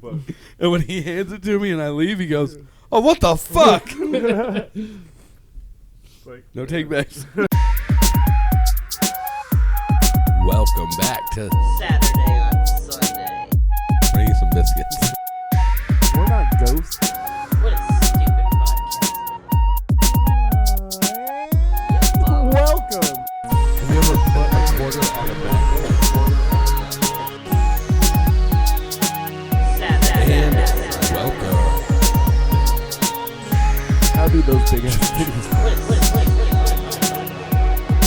And when he hands it to me and I leave, he goes, "Oh, what the fuck?" No takebacks. Welcome back to Saturday on Sunday. Bring you some biscuits. We're not ghosts. What a stupid podcast. Welcome. Have you ever put a quarter on a backboard? And welcome. How do those big ass titties?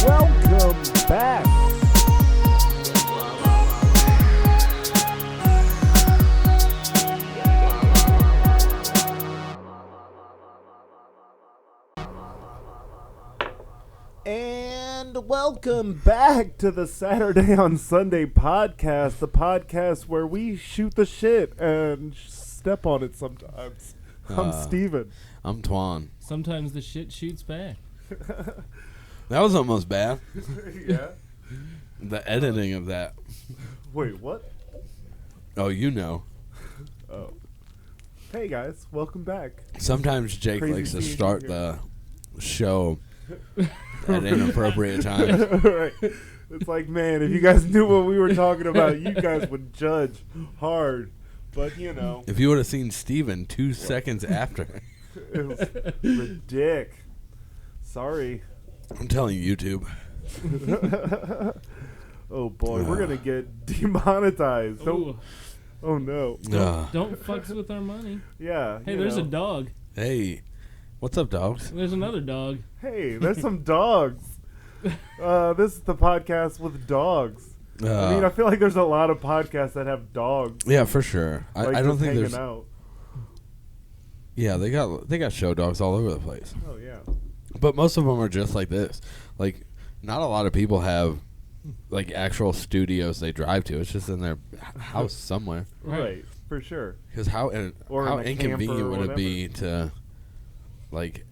Welcome back. And welcome back to the Saturday on Sunday podcast, the podcast where we shoot the shit and step on it sometimes. I'm Steven. I'm Twan. Sometimes the shit shoots back. That was almost bad. Yeah? The editing of that. Wait, what? Oh, you know. Oh. Hey guys, welcome back. Sometimes Jake Crazy likes to scene start here. the show at inappropriate times. Right. It's like, man, if you guys knew what we were talking about, you guys would judge hard. But, you know. If you would have seen Steven 2 seconds after. It was ridic. Sorry. I'm telling you, YouTube. Oh, boy. We're going to get demonetized. Ooh, Oh, no. don't fucks with our money. Yeah. Hey, you there's know. a dog. Hey, what's up, dogs? There's another dog. Hey, there's some dogs. This is the podcast with dogs. I mean, I feel like there's a lot of podcasts that have dogs. Yeah, for sure. Like I don't just think hanging there's. out. Yeah, they got show dogs all over the place. Oh, yeah. But most of them are just like this. Like, not a lot of people have like actual studios they drive to. It's just in their house somewhere. Right. For sure. Because how Or in a inconvenient camper or would it be whatever. to like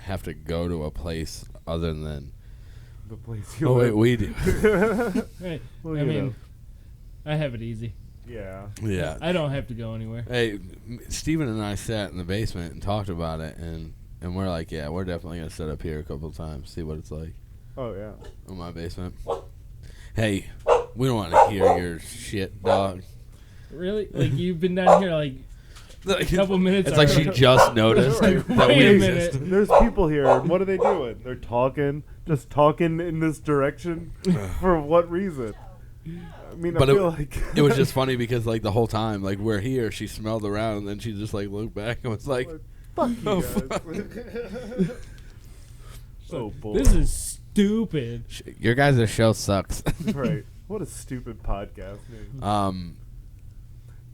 have to go to a place other than? The place you Oh wait, live. we do. Hey, Well, I you mean, know. I have it easy. Yeah. Yeah. I don't have to go anywhere. Hey, Steven and I sat in the basement and talked about it, and we're like, yeah, we're definitely gonna sit up here a couple of times, see what it's like Oh, yeah. in my basement. Hey, we don't want to hear your shit, dog. Really? Like, you've been down here like a couple minutes It's like she already. just noticed Right. that Wait we a exist. minute. There's people here, and what are they doing? They're talking, just talking in this direction. For what reason? I mean, But I feel like It was just funny because like the whole time, like we're here, she smelled around, and then she just like looked back and was like, fuck you Oh, guys. fuck. Oh boy. This is stupid. "Your guys' show sucks." Right. What a stupid podcast name. um,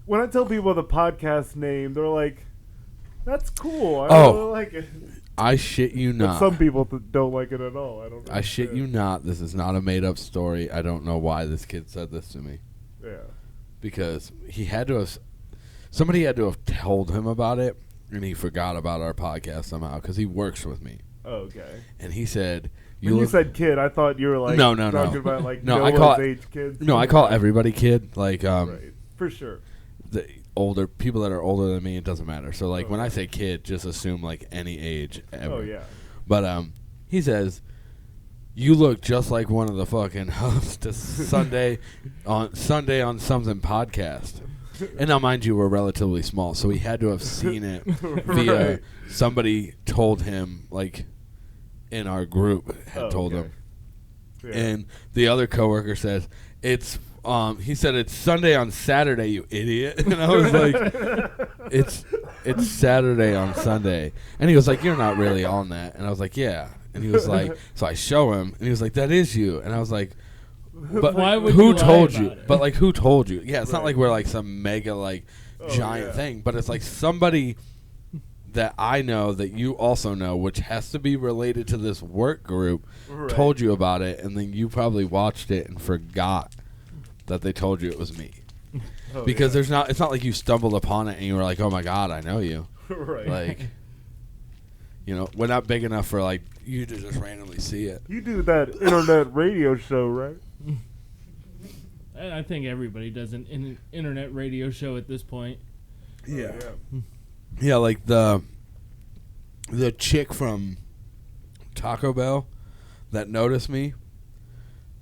When I tell people the podcast name, they're like, "That's cool. I Oh. really like it." I shit you But not. some people don't like it at all. I don't. I shit you not. This is not a made-up story. I don't know why this kid said this to me. Yeah. Because he had to have, somebody had to have told him about it, and he forgot about our podcast somehow because he works with me. Oh, okay. And he said, When you look- said kid, I thought you were like No. talking about like No, I Noah's call it- age kids. no, I call everybody kid. Like, Right. For sure. the older people that are older than me, it doesn't matter. So, like, Oh, when I yeah. say kid, just assume like any age ever. Oh yeah. But he says, "You look just like one of the fucking hosts to Sunday on Something podcast." And now, mind you, we're relatively small, so he had to have seen it via Right. somebody told him, like, in our group had Oh, told okay. him. Yeah. And the other coworker says, "It's he said it's Sunday on Saturday, you idiot." And I was like, it's Saturday on Sunday. And he was like, "You're not really on that." And I was like, "Yeah." And he was like, so I show him, and he was like, "That is you." And I was like, "But Why would who you lie told about you?" it? But like, who told you? Yeah, it's not Right. like we're like some mega like Oh, giant yeah. thing, but it's like somebody that I know that you also know, which has to be related to this work group, Right. told you about it, and then you probably watched it and forgot that they told you it was me. Oh, Because yeah. it's not like you stumbled upon it and you were like, "Oh my god, I know you." right. Like, you know, we're not big enough for like you to just randomly see it. You do that internet radio show, right? I think everybody does an internet radio show at this point. Yeah. Yeah, like the chick from Taco Bell that noticed me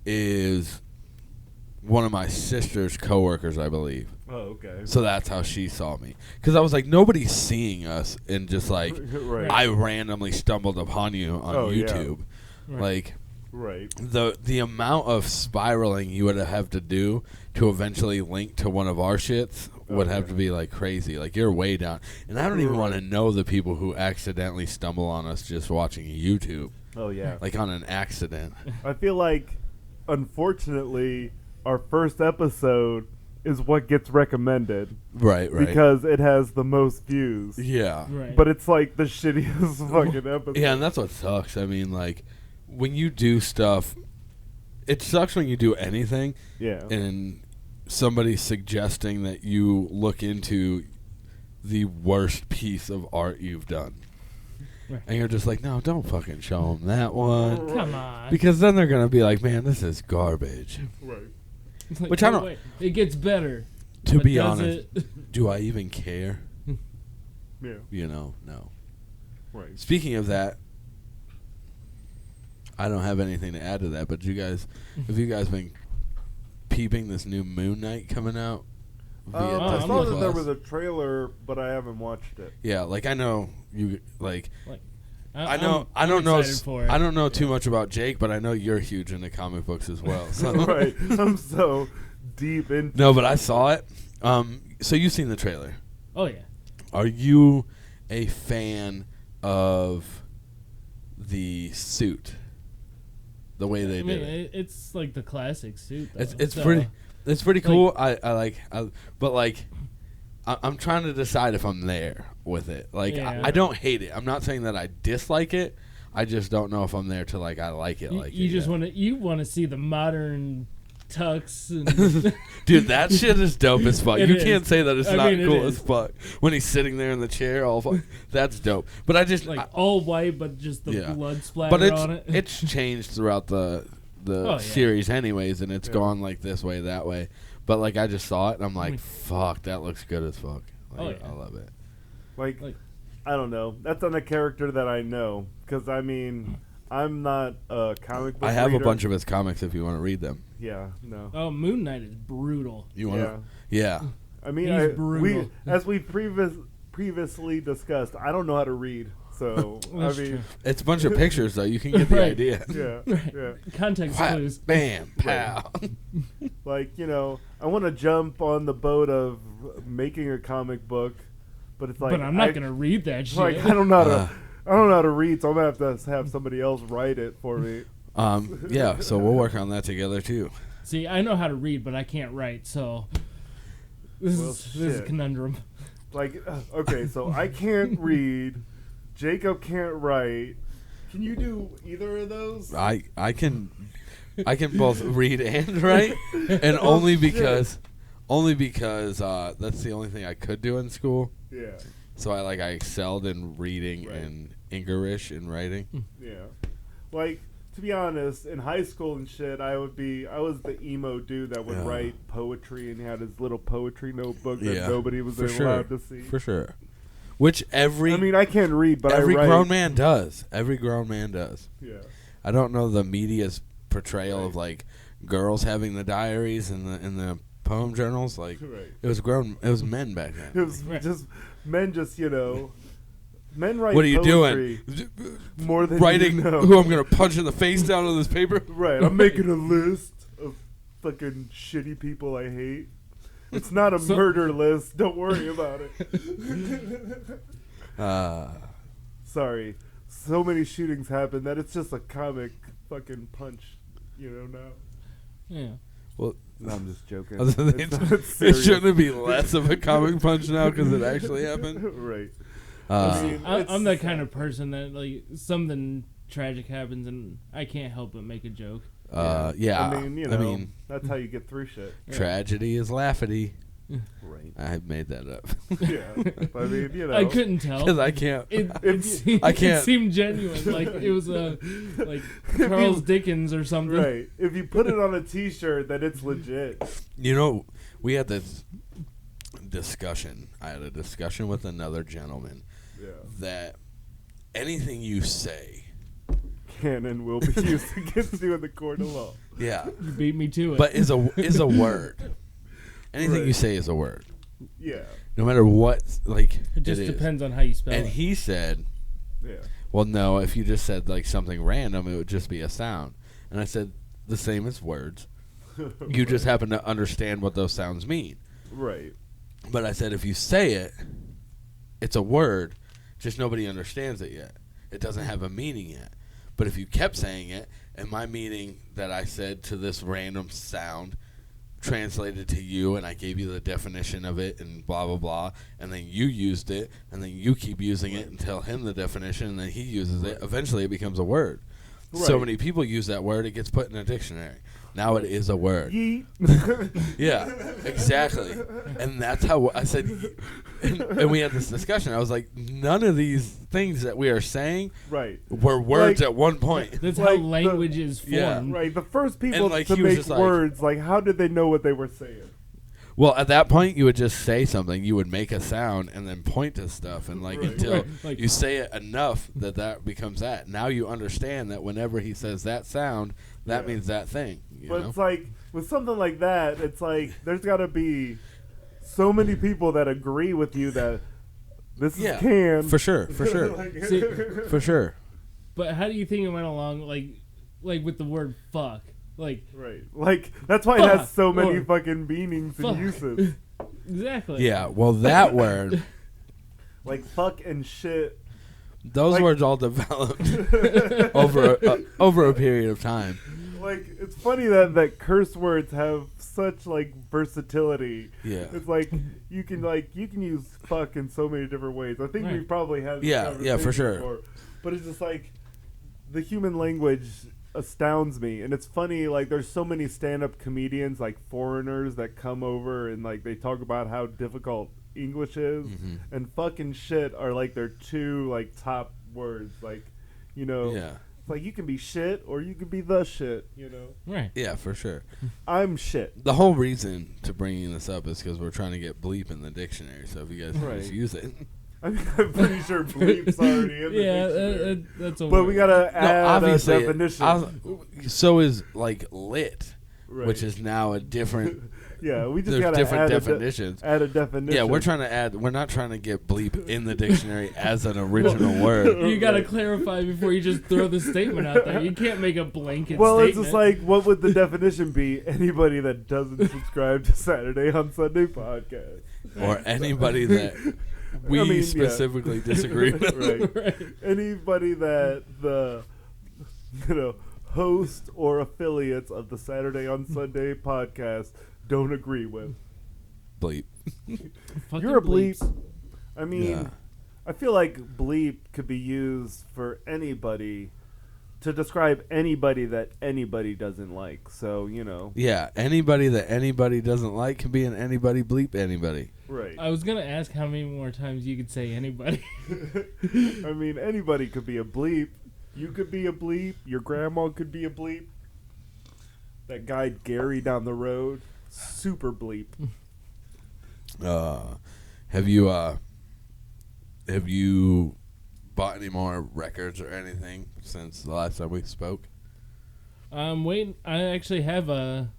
is one of my sister's coworkers, I believe. Oh, okay. So that's how she saw me. Because I was like, nobody's seeing us, and just like, Right. I randomly stumbled upon you on YouTube. Right. Like, Right. the amount of spiraling you would have to do to eventually link to one of our shits would have to be like crazy. Like, you're way down. And I don't even want to know the people who accidentally stumble on us just watching YouTube. Oh, yeah. Like, on an accident. I feel like, unfortunately, our first episode is what gets recommended. Right. Because it has the most views. Yeah. Right. But it's like the shittiest fucking episode. Yeah, and that's what sucks. I mean, like, when you do stuff, it sucks when you do anything and somebody's suggesting that you look into the worst piece of art you've done. Right. And you're just like, no, don't fucking show them that one. Come on. Because then they're going to be like, man, this is garbage. Right. It's like, Which I oh, don't... wait, it gets better. To but be does honest, it? do I even care? Yeah. You know, no. Right. Speaking of that, I don't have anything to add to that, but have you guys been peeping this new Moon Knight coming out via I Disney saw that there Plus? was a trailer, but I haven't watched it. Yeah, like I know you like. I I'm don't know. excited for it. I don't know too much about Jake, but I know you're huge into comic books as well. So. Right. I'm so deep into No, but I saw it. So you've seen the trailer. Oh yeah. Are you a fan of the suit? The way they I mean, did it. it's like the classic suit. Though, It's so, pretty cool. But like, I'm trying to decide if I'm there with it. Like, Yeah. I don't hate it. I'm not saying that I dislike it. I just don't know if I'm there to like I like it. You just want to see the modern tux and Dude, that shit is dope as fuck. It You is. can't say that it's I not mean, it cool is. as fuck when he's sitting there in the chair. That's dope. But I just like all white, but just the Yeah. blood splatter but on it. it's changed throughout the yeah. series anyways, and it's Yeah. gone like this way, that way. But like I just saw it and I'm like, fuck, that looks good as fuck. Like, Oh, yeah. I love it. Like, Like- I don't know. That's on a character that I know. Because, I mean, I'm not a comic book I have reader. a bunch of his comics if you want to read them. Yeah, no. Oh, Moon Knight is brutal. You want Yeah. to? Yeah. I mean, He's we brutal. as we previously discussed, I don't know how to read. So, I That's mean, true. It's a bunch of pictures though. You can get the Right. idea. yeah, Right. yeah. Context Whap, clues. bam, pow. Like, you know, I want to jump on the boat of making a comic book, but it's like But I'm not gonna read that shit. Like, I don't know how to read, so I'm gonna have to have somebody else write it for me. Yeah. So we'll work on that together too. See, I know how to read, but I can't write, so this Well, is a shit. conundrum. Like, okay, so I can't read. Jacob can't write. Can you do either of those? I can both read and write, and only because that's the only thing I could do in school. Yeah, So I excelled in reading Right. and English and writing. yeah. Like, to be honest, in high school and shit, I was the emo dude that would Yeah. write poetry and had his little poetry notebook that Yeah, nobody was for allowed sure. to see. For sure. Which I mean, I can't read, but every I write. grown man does. Every grown man does. Yeah. I don't know the media's portrayal Right. of girls having the diaries and the poem journals. Like Right. it was men back It then. was just men, men write. What are you poetry doing? More than Writing you know. who I'm gonna punch in the face down on this paper? Right, I'm making a list of fucking shitty people I hate. It's not a murder list. Don't worry about it. Sorry. So many shootings happen that it's just a comic fucking punch, now. Yeah. Well, No, I'm just joking. it serious. shouldn't be less of a comic punch now because it actually happened. Right. Uh, mean, I'm that kind of person that something tragic happens and I can't help but make a joke. yeah. I mean, that's how you get through shit. Tragedy is laughy. Right. I made that up Yeah. I mean, I couldn't tell. because I can't. It I can't. It seemed genuine, like it was Charles Dickens or something. Right. If you put it on a T-shirt, then it's legit. We had this discussion. I had a discussion with another gentleman that anything you say can and will be used against you in the court of law. Yeah. You beat me to it. But is a word. Anything Right. you say is a word. Yeah. No matter what, like it just depends on how you spell And it. he said, Yeah. well, no, if you just said like something random, it would just be a sound. And I said, the same as words. You just happen to understand what those sounds mean. Right. But I said, if you say it, it's a word, just nobody understands it yet. It doesn't have a meaning yet. But if you kept saying it, and my meaning that I said to this random sound translated to you, and I gave you the definition of it, and blah, blah, blah, and then you used it, and then you keep using it and tell him the definition, and then he uses it, eventually it becomes a word. So Right. many people use that word, it gets put in a dictionary. Now it is a word. Yeet. Yeah, exactly. And that's how I said, and we had this discussion. I was like, none of these things that we are saying Right. were words Like- at one point. That's like how the- language is formed. Yeah. Right. The first people And, like, to he was make just like- words, like, how did they know what they were saying? Well, at that point, you would just say something. You would make a sound and then point to stuff, and like Right. until Right. Like- you say it enough that becomes that. Now you understand that whenever he says that sound, that Yeah. means that thing. You But know? it's like, with something like that, it's like, there's got to be so many people that agree with you that this Yeah, is can. for sure, for sure, Like- See, for sure. But how do you think it went along, like with the word fuck? Like, Right. Like, that's why it Fuck, has so many or fucking meanings fuck. and uses. exactly. Yeah. Well, that word, Like, fuck and shit. those Like- words all developed over a period of time. Like, it's funny that curse words have such, like, versatility. Yeah. It's like, you can use fuck in so many different ways. I think Right. we've probably had this Yeah, for conversation sure. before. But it's just like, the human language astounds me. And it's funny, like, there's so many stand-up comedians, like, foreigners that come over and, like, they talk about how difficult English is. Mhm. And fucking shit are, like, their two, like, top words. Like, you know, Yeah. it's like, you can be shit or you can be the shit, you know? Right. Yeah, for sure. I'm shit. The whole reason to bringing this up is because we're trying to get bleep in the dictionary. So if you guys can Right. just use it. I mean, I'm pretty sure bleep's already in the Yeah, dictionary. that's a But word. we gotta add a obviously, definition. so is like lit, Right. which is now a different. Yeah, we just There's gotta different add definitions. add a definition. Yeah, we're trying to add. We're not trying to get bleep in the dictionary as an original word. You gotta clarify before you just throw the statement out there. You can't make a blanket Well, statement. it's just like, what would the definition be? Anybody that doesn't subscribe to Saturday on Sunday podcast. Or anybody that we I mean, yeah. specifically disagree with. Right. Right. Anybody that the, host or affiliates of the Saturday on Sunday podcast don't agree with. Bleep. Fucking You're a bleep. bleeps. I mean, Yeah. I feel like bleep could be used for anybody to describe anybody that anybody doesn't like. So, Yeah, anybody that anybody doesn't like can be an anybody bleep anybody. right. I was gonna ask how many more times you could say anybody. I mean, anybody could be a bleep. You could be a bleep. Your grandma could be a bleep. That guy Gary down the road, super bleep. Have you bought any more records or anything since the last time we spoke? Wait, I actually have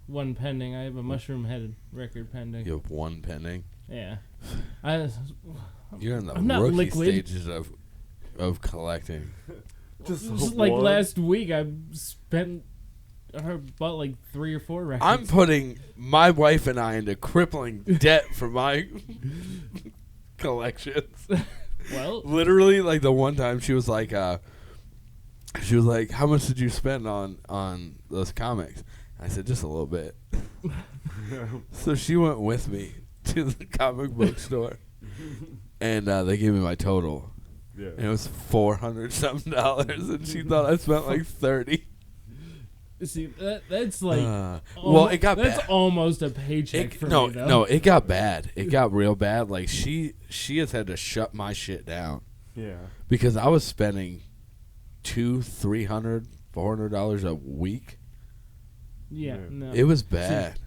one pending. I have a mushroom-headed record pending. You have one pending. Yeah. You're in the I'm not rookie liquid. stages of collecting. Just like one. last week, I bought like 3 or 4 records. I'm putting my wife and I into crippling debt for my collections. well, Literally, like the one time she was like, how much did you spend on those comics? I said, just a little bit. So she went with me to the comic book store, and they gave me my total. Yeah. And it was $400-something, and she thought I spent like $30. see, that's like Well, it got that's bad. almost a paycheck for No, me, though. no, it got bad. It got real bad. Like she has had to shut my shit down Yeah. because I was spending $200, $300, $400 a week. Yeah, Yeah. no. It was bad.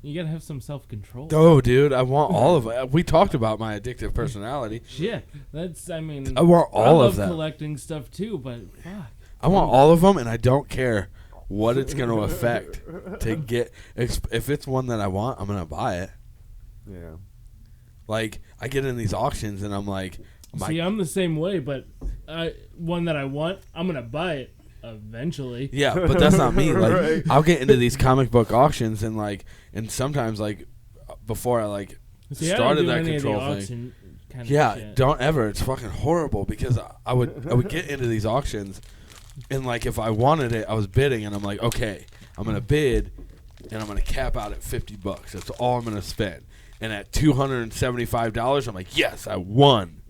You gotta have some self-control. Oh, dude, I want all of it. We talked about my addictive personality. Shit, I mean, I want all I of love them. collecting stuff too, but fuck. I want all of them, and I don't care what it's going to affect to get. If it's one that I want, I'm going to buy it. Yeah. Like, I get in these auctions, and I'm like, See, I'm the same way, but one that I want, I'm gonna buy it eventually. yeah, but that's not me. Like, Right. I'll get into these comic book auctions, and sometimes before I See, I don't started do that any of the control thing. auction kind of Yeah, shit. don't ever. It's fucking horrible because I would get into these auctions, and if I wanted it, I was bidding, and I'm like, okay, I'm gonna bid, and I'm gonna cap out at $50. That's all I'm gonna spend. And at $275, I'm like, yes, I won.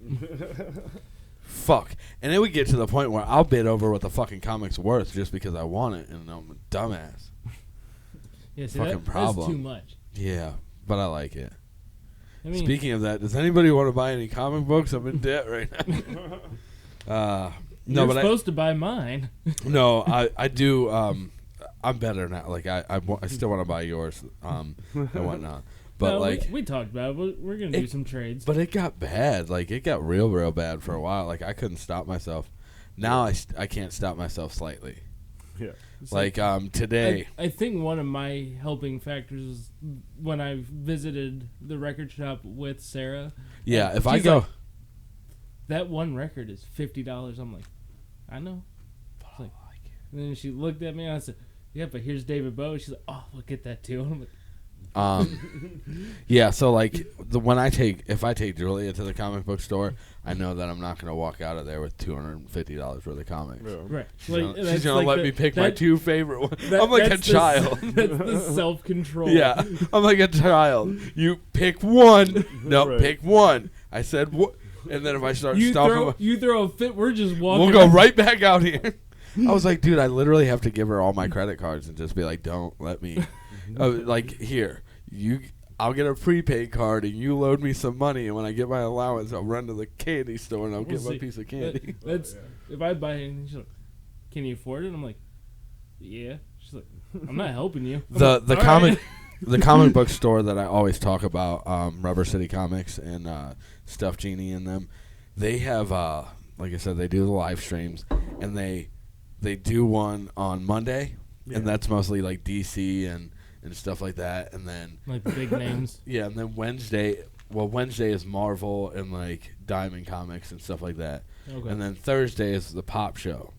Fuck. And it would get to the point where I'll bid over what the fucking comic's worth just because I want it, and I'm a dumbass. Yeah, see, fucking problem. That's too much. Yeah, but I like it. I mean, Speaking of that, does anybody want to buy any comic books? I'm in debt right now. you're supposed to buy mine. No, I do. I'm better now. I still want to buy yours and whatnot. But No, we talked about it. We're gonna do some trades. But it got bad. It got real bad for a while. I couldn't stop myself. Now I can't stop myself slightly. Yeah. Today. I think one of my helping factors is when I visited the record shop with Sarah. Yeah, and if I she's go. like, that one record is $50. I'm like, I know. Like, and then she looked at me and I said, yeah, but here's David Bowie. She's like, oh, we'll get that too. And I'm like, yeah, so if I take Julia to the comic book store, I know that I'm not going to walk out of there with $250 worth of comics. Yeah. right. She's going to let me pick my two favorite ones. I'm like a that's child. That's the self-control. Yeah, I'm like a child. You pick one. No, Right. pick one. I said what? And then if I start stopping, You throw a fit, we're just walking. we'll go right back out here. I was like, dude, I literally have to give her all my credit cards and just be like, don't let me. Here, I'll get a prepaid card and you load me some money, and when I get my allowance, I'll run to the candy store and I'll get my see. piece of candy. That's if I buy anything. She's like, "Can you afford it?" I'm like, "Yeah." She's like, "I'm not helping you." I'm The like, "All comic right." the comic book store that I always talk about, Rubber City Comics and Stuff Genie and them, they have like I said, they do the live streams, and they do one on Monday, and that's mostly like DC and stuff like that, and then Like the big names. yeah, and then Wednesday is Marvel and Diamond Comics and stuff like that. Okay. And then Thursday is the Pop Show.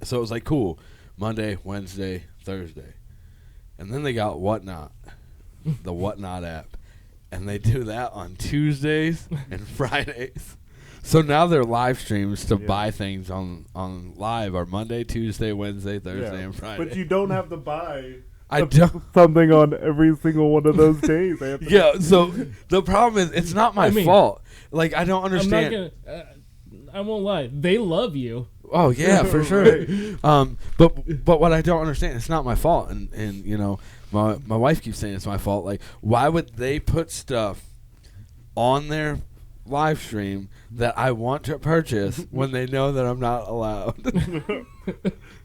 So it was cool. Monday, Wednesday, Thursday. And then they got Whatnot, the Whatnot app. And they do that on Tuesdays and Fridays. So now their live streams to buy things on live are Monday, Tuesday, Wednesday, Thursday, and Friday. But you don't have to buy I don't. something on every single one of those days. Anthony. Yeah, so the problem is it's not my fault. I don't understand. I'm not gonna. I won't lie. They love you. Oh yeah, for sure. But what I don't understand, it's not my fault, and my wife keeps saying it's my fault. Why would they put stuff on their live stream that I want to purchase when they know that I'm not allowed?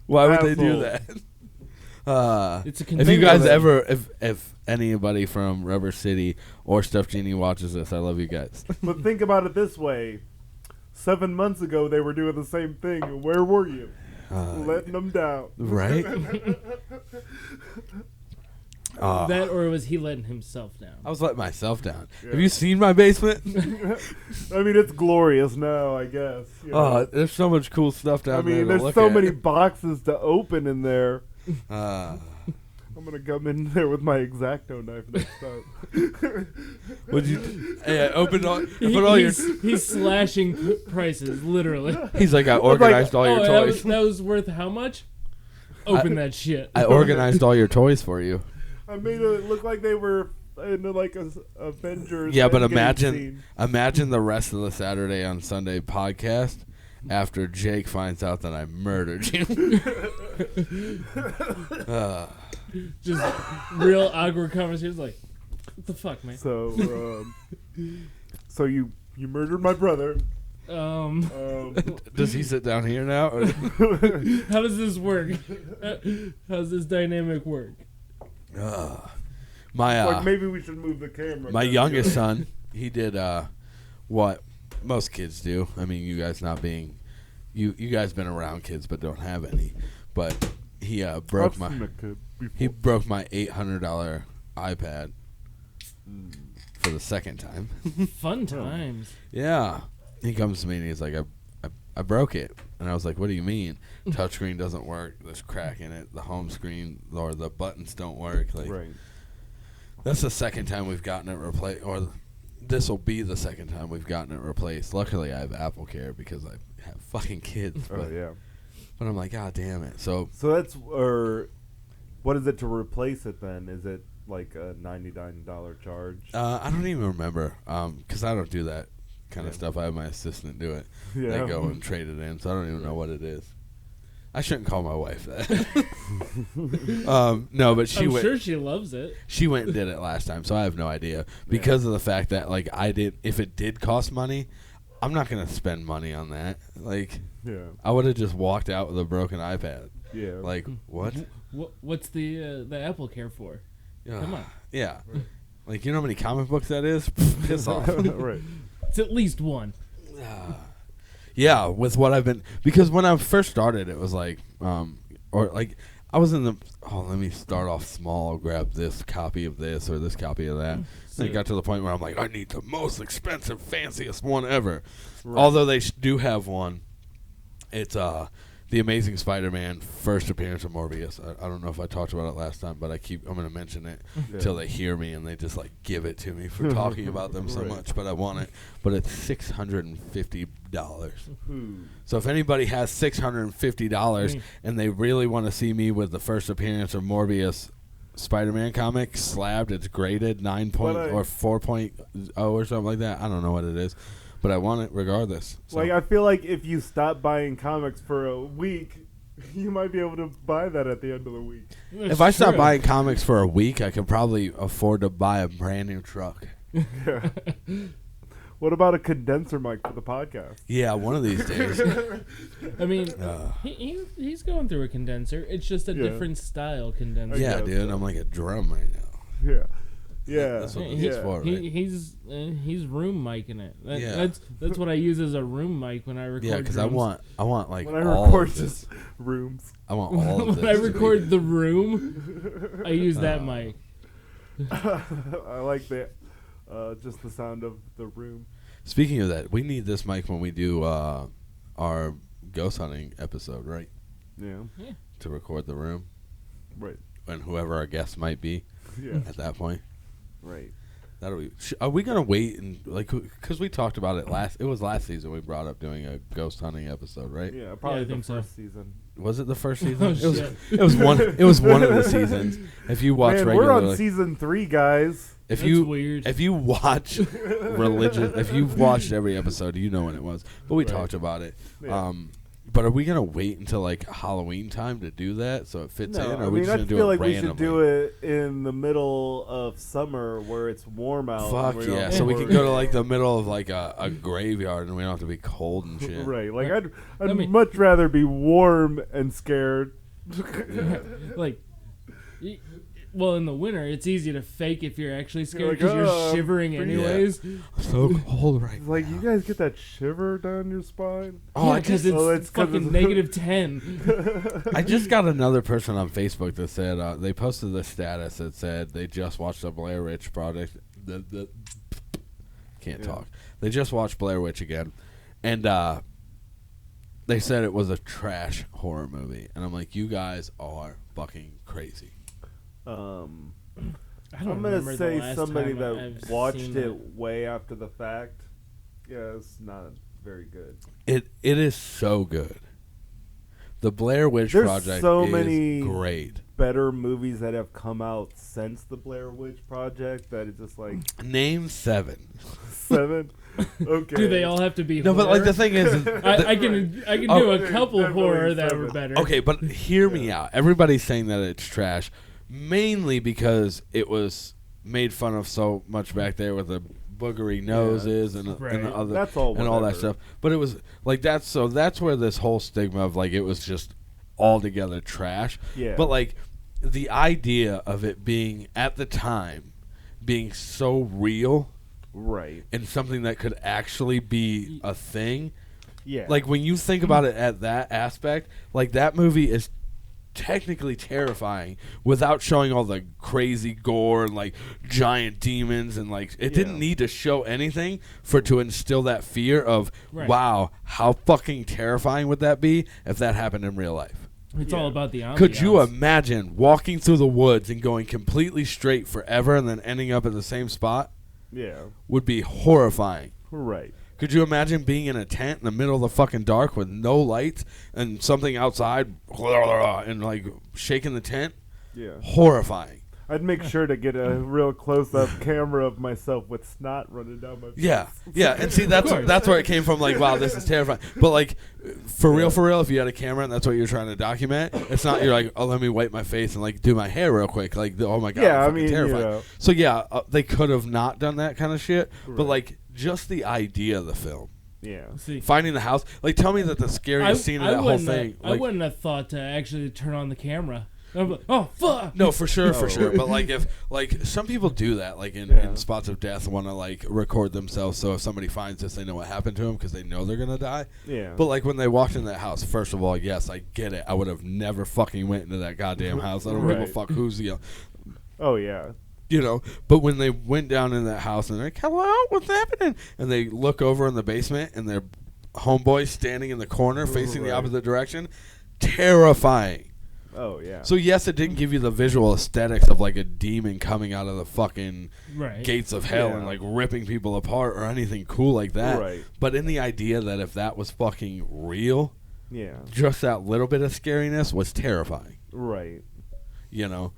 Why would they do that? It's a if you guys convenience. if anybody from Rubber City or Stuff Genie watches this, I love you guys. But think about it this way. 7 months ago, they were doing the same thing. Where were you? Letting them down. Right? That or was he letting himself down? I was letting myself down. Yeah. Have you seen my basement? I mean, it's glorious now, I guess. You know? There's so much cool stuff down there. there's so many boxes to open in there. I'm gonna come in there with my X-Acto knife next time. Would you? Hey, I opened all. I He- put all your. he's slashing prices, literally. He's like, I organized all your that toys. was worth how much? Open that shit. I organized all your toys for you. I made it look like they were in a Avengers. Yeah, but Endgame imagine the rest of the Saturday on Sunday podcast after Jake finds out that I murdered you. Just real awkward conversations. Like, what the fuck, man? scene. So you murdered my brother. Does he sit down here now? Or? How does this work? How does this dynamic work? My Like maybe we should move the camera. my down youngest here. son, he did what most kids do. I mean, you guys not being you guys been around kids but don't have any. But he broke I've my seen a kid before. he broke my $800 iPad for the second time. Fun times. Yeah. He comes to me and he's like, I broke it. And I was like, what do you mean? Touchscreen doesn't work. There's crack in it. The home screen or the buttons don't work. Like, Right. that's the second time we've gotten it replaced. Or this will be the second time we've gotten it replaced. Luckily, I have Apple Care because I have fucking kids. Oh But, yeah. but I'm like, God damn it. So So that's what is it to replace it then? Is it like a $99 charge? I don't even remember because I don't do that kind of Yeah. stuff. I have my assistant do it. Yeah. They go and trade it in, so I don't even know what it is. I shouldn't call my wife that. No, but I'm sure she loves it. she went and did it last time, so I have no idea because of the fact that like if it did cost money, I'm not gonna spend money on that. Like Yeah. I would have just walked out with a broken iPad. Yeah. Like what? What's the Apple Care for? Come on. Yeah. Like you know how many comic books that is? Piss off. Right. It's at least one. Yeah, with what I've been because when I first started, it was like, or like I was in the let me start off small, grab this copy of this or this copy of that. Then it got to the point where I'm like, I need the most expensive, fanciest one ever. Right. Although they do have one, it's the Amazing Spider-Man first appearance of Morbius. I don't know if I talked about it last time, but I'm going to mention it till they hear me and they just like give it to me for talking about them so Right. much. But I want it. But it's $650. Ooh. So if anybody has $650 and they really want to see me with the first appearance of Morbius Spider-Man comic slabbed, it's graded 9 point or 4.0 or something like that. I don't know what it is, but I want it regardless. So. Like I feel like if you stop buying comics for a week, you might be able to buy that at the end of the week. If I stop buying comics for a week, I could probably afford to buy a brand new truck. Yeah. What about a condenser mic for the podcast? Yeah, one of these days. I mean, he's going through a condenser. It's just a different style condenser. Yeah, guess dude, so. I'm like a drum right now. Yeah. Yeah. That's what He- it's for, right? He's room micing it. Yeah. That's what I use as a room mic when I record. Yeah, because I drums. want like when I all record of this. just rooms. I want all of when I this. record the room, I use that mic. I like that. Just the sound of the room. Speaking of that, we need this mic when we do our ghost hunting episode, right? Yeah. To record the room Right. and whoever our guest might be Yeah. at that point. Right. That'll be. Are we gonna wait and like because we talked about it last? It was last season we brought up doing a ghost hunting episode, right? Yeah. Probably I the think so. first season. Was it the first season? Oh, it was. shit. It was one. It was one of the seasons. If you watch Man, regularly, we're on season 3, guys. if That's you weird. if you watch religion, if you've watched every episode, you know when it was. But we Right. talked about it. Yeah. But are we gonna wait until like Halloween time to do that so it fits in? Or I are we mean, just I gonna do feel it like we randomly? should do it in the middle of summer where it's warm out. Fuck and we don't yeah! have So we to can go to like the middle of like a graveyard and we don't have to be cold and shit. Right. Like I'd I mean- much rather be warm and scared. Like, well, in the winter, it's easy to fake if you're actually scared like, because you're "Oh, shivering freezing." anyways. I'm so cold right Like now. you guys get that shiver down your spine. Oh, I because just it's 'cause fucking it's- negative 10. I just got another person on Facebook that said they posted the status that said they just watched the Blair Witch project. Can't Yeah. talk. They just watched Blair Witch again, and they said it was a trash horror movie. And I'm like, you guys are fucking crazy. I I'm don't gonna remember the say last somebody time that I've watched seen it that. way after the fact. Yeah, it's not very good. It is so good. The Blair Witch There's Project so is many great. Better movies that have come out since the Blair Witch Project that it's just like Name 7. 7. Okay. Do they all have to be No, but like the thing is, I can do Oh, a couple definitely horror that 7. were better. okay, but hear me out. Everybody's saying that it's trash, mainly because it was made fun of so much back there with the boogery noses and Right. the other That's all and all that whatever. stuff. But it was like that's where this whole stigma of like it was just altogether trash. Yeah. But like the idea of it being, at the time, being so real Right. and something that could actually be a thing. Yeah. Like, when you think about it at that aspect, like, that movie is technically terrifying without showing all the crazy gore and, like, giant demons. And, like, it didn't need to show anything for it to instill that fear of, wow, how fucking terrifying would that be if that happened in real life? It's all about the ambiance. Could you imagine walking through the woods and going completely straight forever and then ending up at the same spot? Yeah. Would be horrifying. Right. Could you imagine being in a tent in the middle of the fucking dark with no lights and something outside and, like, shaking the tent? Yeah. Horrifying. I'd make sure to get a real close-up camera of myself with snot running down my face. Yeah, and see, that's where it came from. Like, wow, this is terrifying. But, like, for real, if you had a camera and that's what you're trying to document, it's not you're like, oh, let me wipe my face and, like, do my hair real quick. Like, oh my god, Yeah, I'm fucking terrified. You know. So yeah, they could have not done that kind of shit. But, like, just the idea of the film. Yeah. See, Finding the house. Like, tell me that the scariest scene of that whole thing. I Like, wouldn't have thought to actually turn on the camera. I'm like, oh fuck! no, for sure. But, like, if, like, some people do that, like, in spots of death, want to, like, record themselves so if somebody finds this, they know what happened to them because they know they're gonna die. Yeah. But, like, when they walked in that house, first of all, yes, I get it. I would have never fucking went into that goddamn house. I don't give a fuck who's Oh yeah. you know. But when they went down in that house and they're like, hello, what's happening? And they look over in the basement and their homeboy standing in the corner facing the opposite direction, terrifying. Oh yeah. So yes, it didn't give you the visual aesthetics of, like, a demon coming out of the fucking gates of hell and, like, ripping people apart or anything cool like that. Right. But in the idea that if that was fucking real, Yeah. just that little bit of scariness was terrifying. Right. You know,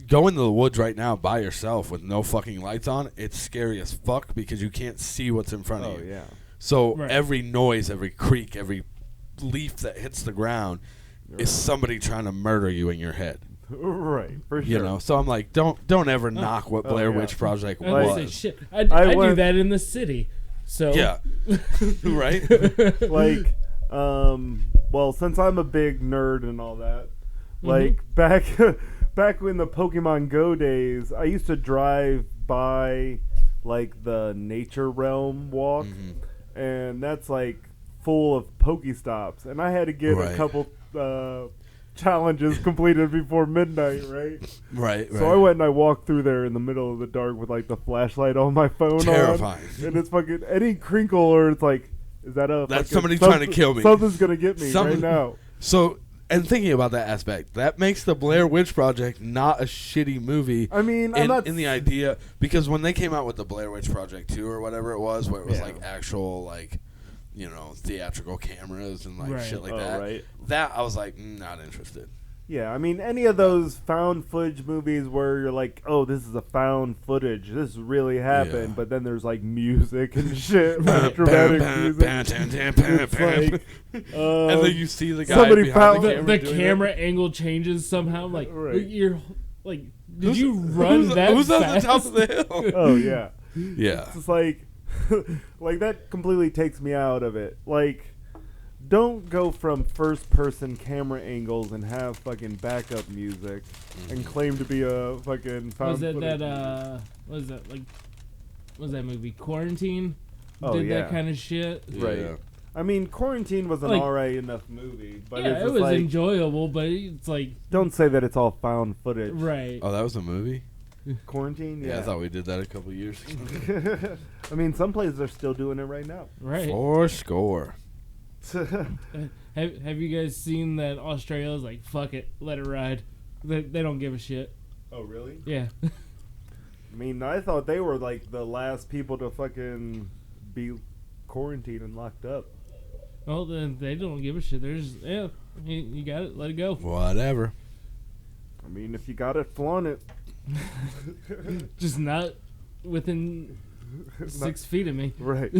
go into the woods right now by yourself with no fucking lights on. It's scary as fuck because you can't see what's in front of you. Oh yeah. So every noise, every creak, every leaf that hits the ground is somebody trying to murder you in your head. Right, for sure. You know, so I'm like, don't ever knock what Blair Witch Project I was. say, shit. I do that in the city. So Yeah, right. Like, well, since I'm a big nerd and all that, like back in the Pokemon Go days, I used to drive by, like, the Nature Realm walk, and that's, like, full of Pokestops, and I had to get a couple challenges completed before midnight, right? Right. So I went and I walked through there in the middle of the dark with, like, the flashlight on my phone Terrifying. on, and it's fucking any crinkle or it's like, is that a That's fucking somebody trying to kill me. Something's gonna get me right now. So, and thinking about that aspect, that makes the Blair Witch Project not a shitty movie. I mean, in the idea, because when they came out with the Blair Witch Project 2 or whatever it was, where it was like actual, like, you know, theatrical cameras and, like, shit like that. Right. That I was like, not interested. Yeah, I mean, any of those found footage movies where you're like, oh, this is a found footage, this really happened, but then there's, like, music and shit, dramatic music. It's like, and then you see the guy somebody behind found the camera. the camera angle changes somehow. Like, you're like, did Who's- you run that Who's on the fast? top of the hill? Oh, yeah. Yeah. It's just like, like, that completely takes me out of it. Like, don't go from first-person camera angles and have fucking backup music and claim to be a fucking found Was that footage what was that, like, what was that movie? Quarantine? Oh, Did yeah. that kind of shit? Right. Yeah. I mean, Quarantine was an Like- alright enough movie, but Yeah, it's it just was like, enjoyable, but it's like, don't say that it's all found footage. right. Oh, that was a movie? Quarantine? Yeah, Yeah. I thought we did that a couple years ago. I mean, some places are still doing it right now. Right. For score. Have you guys seen that Australia's like, fuck it, let it ride? They don't give a shit. Oh, really? Yeah. I mean, I thought they were like the last people to fucking be quarantined and locked up. Well, then they don't give a shit. There's, you got it, let it go. Whatever. I mean, if you got it, flaunt it. Just not within 6 feet of me. Right.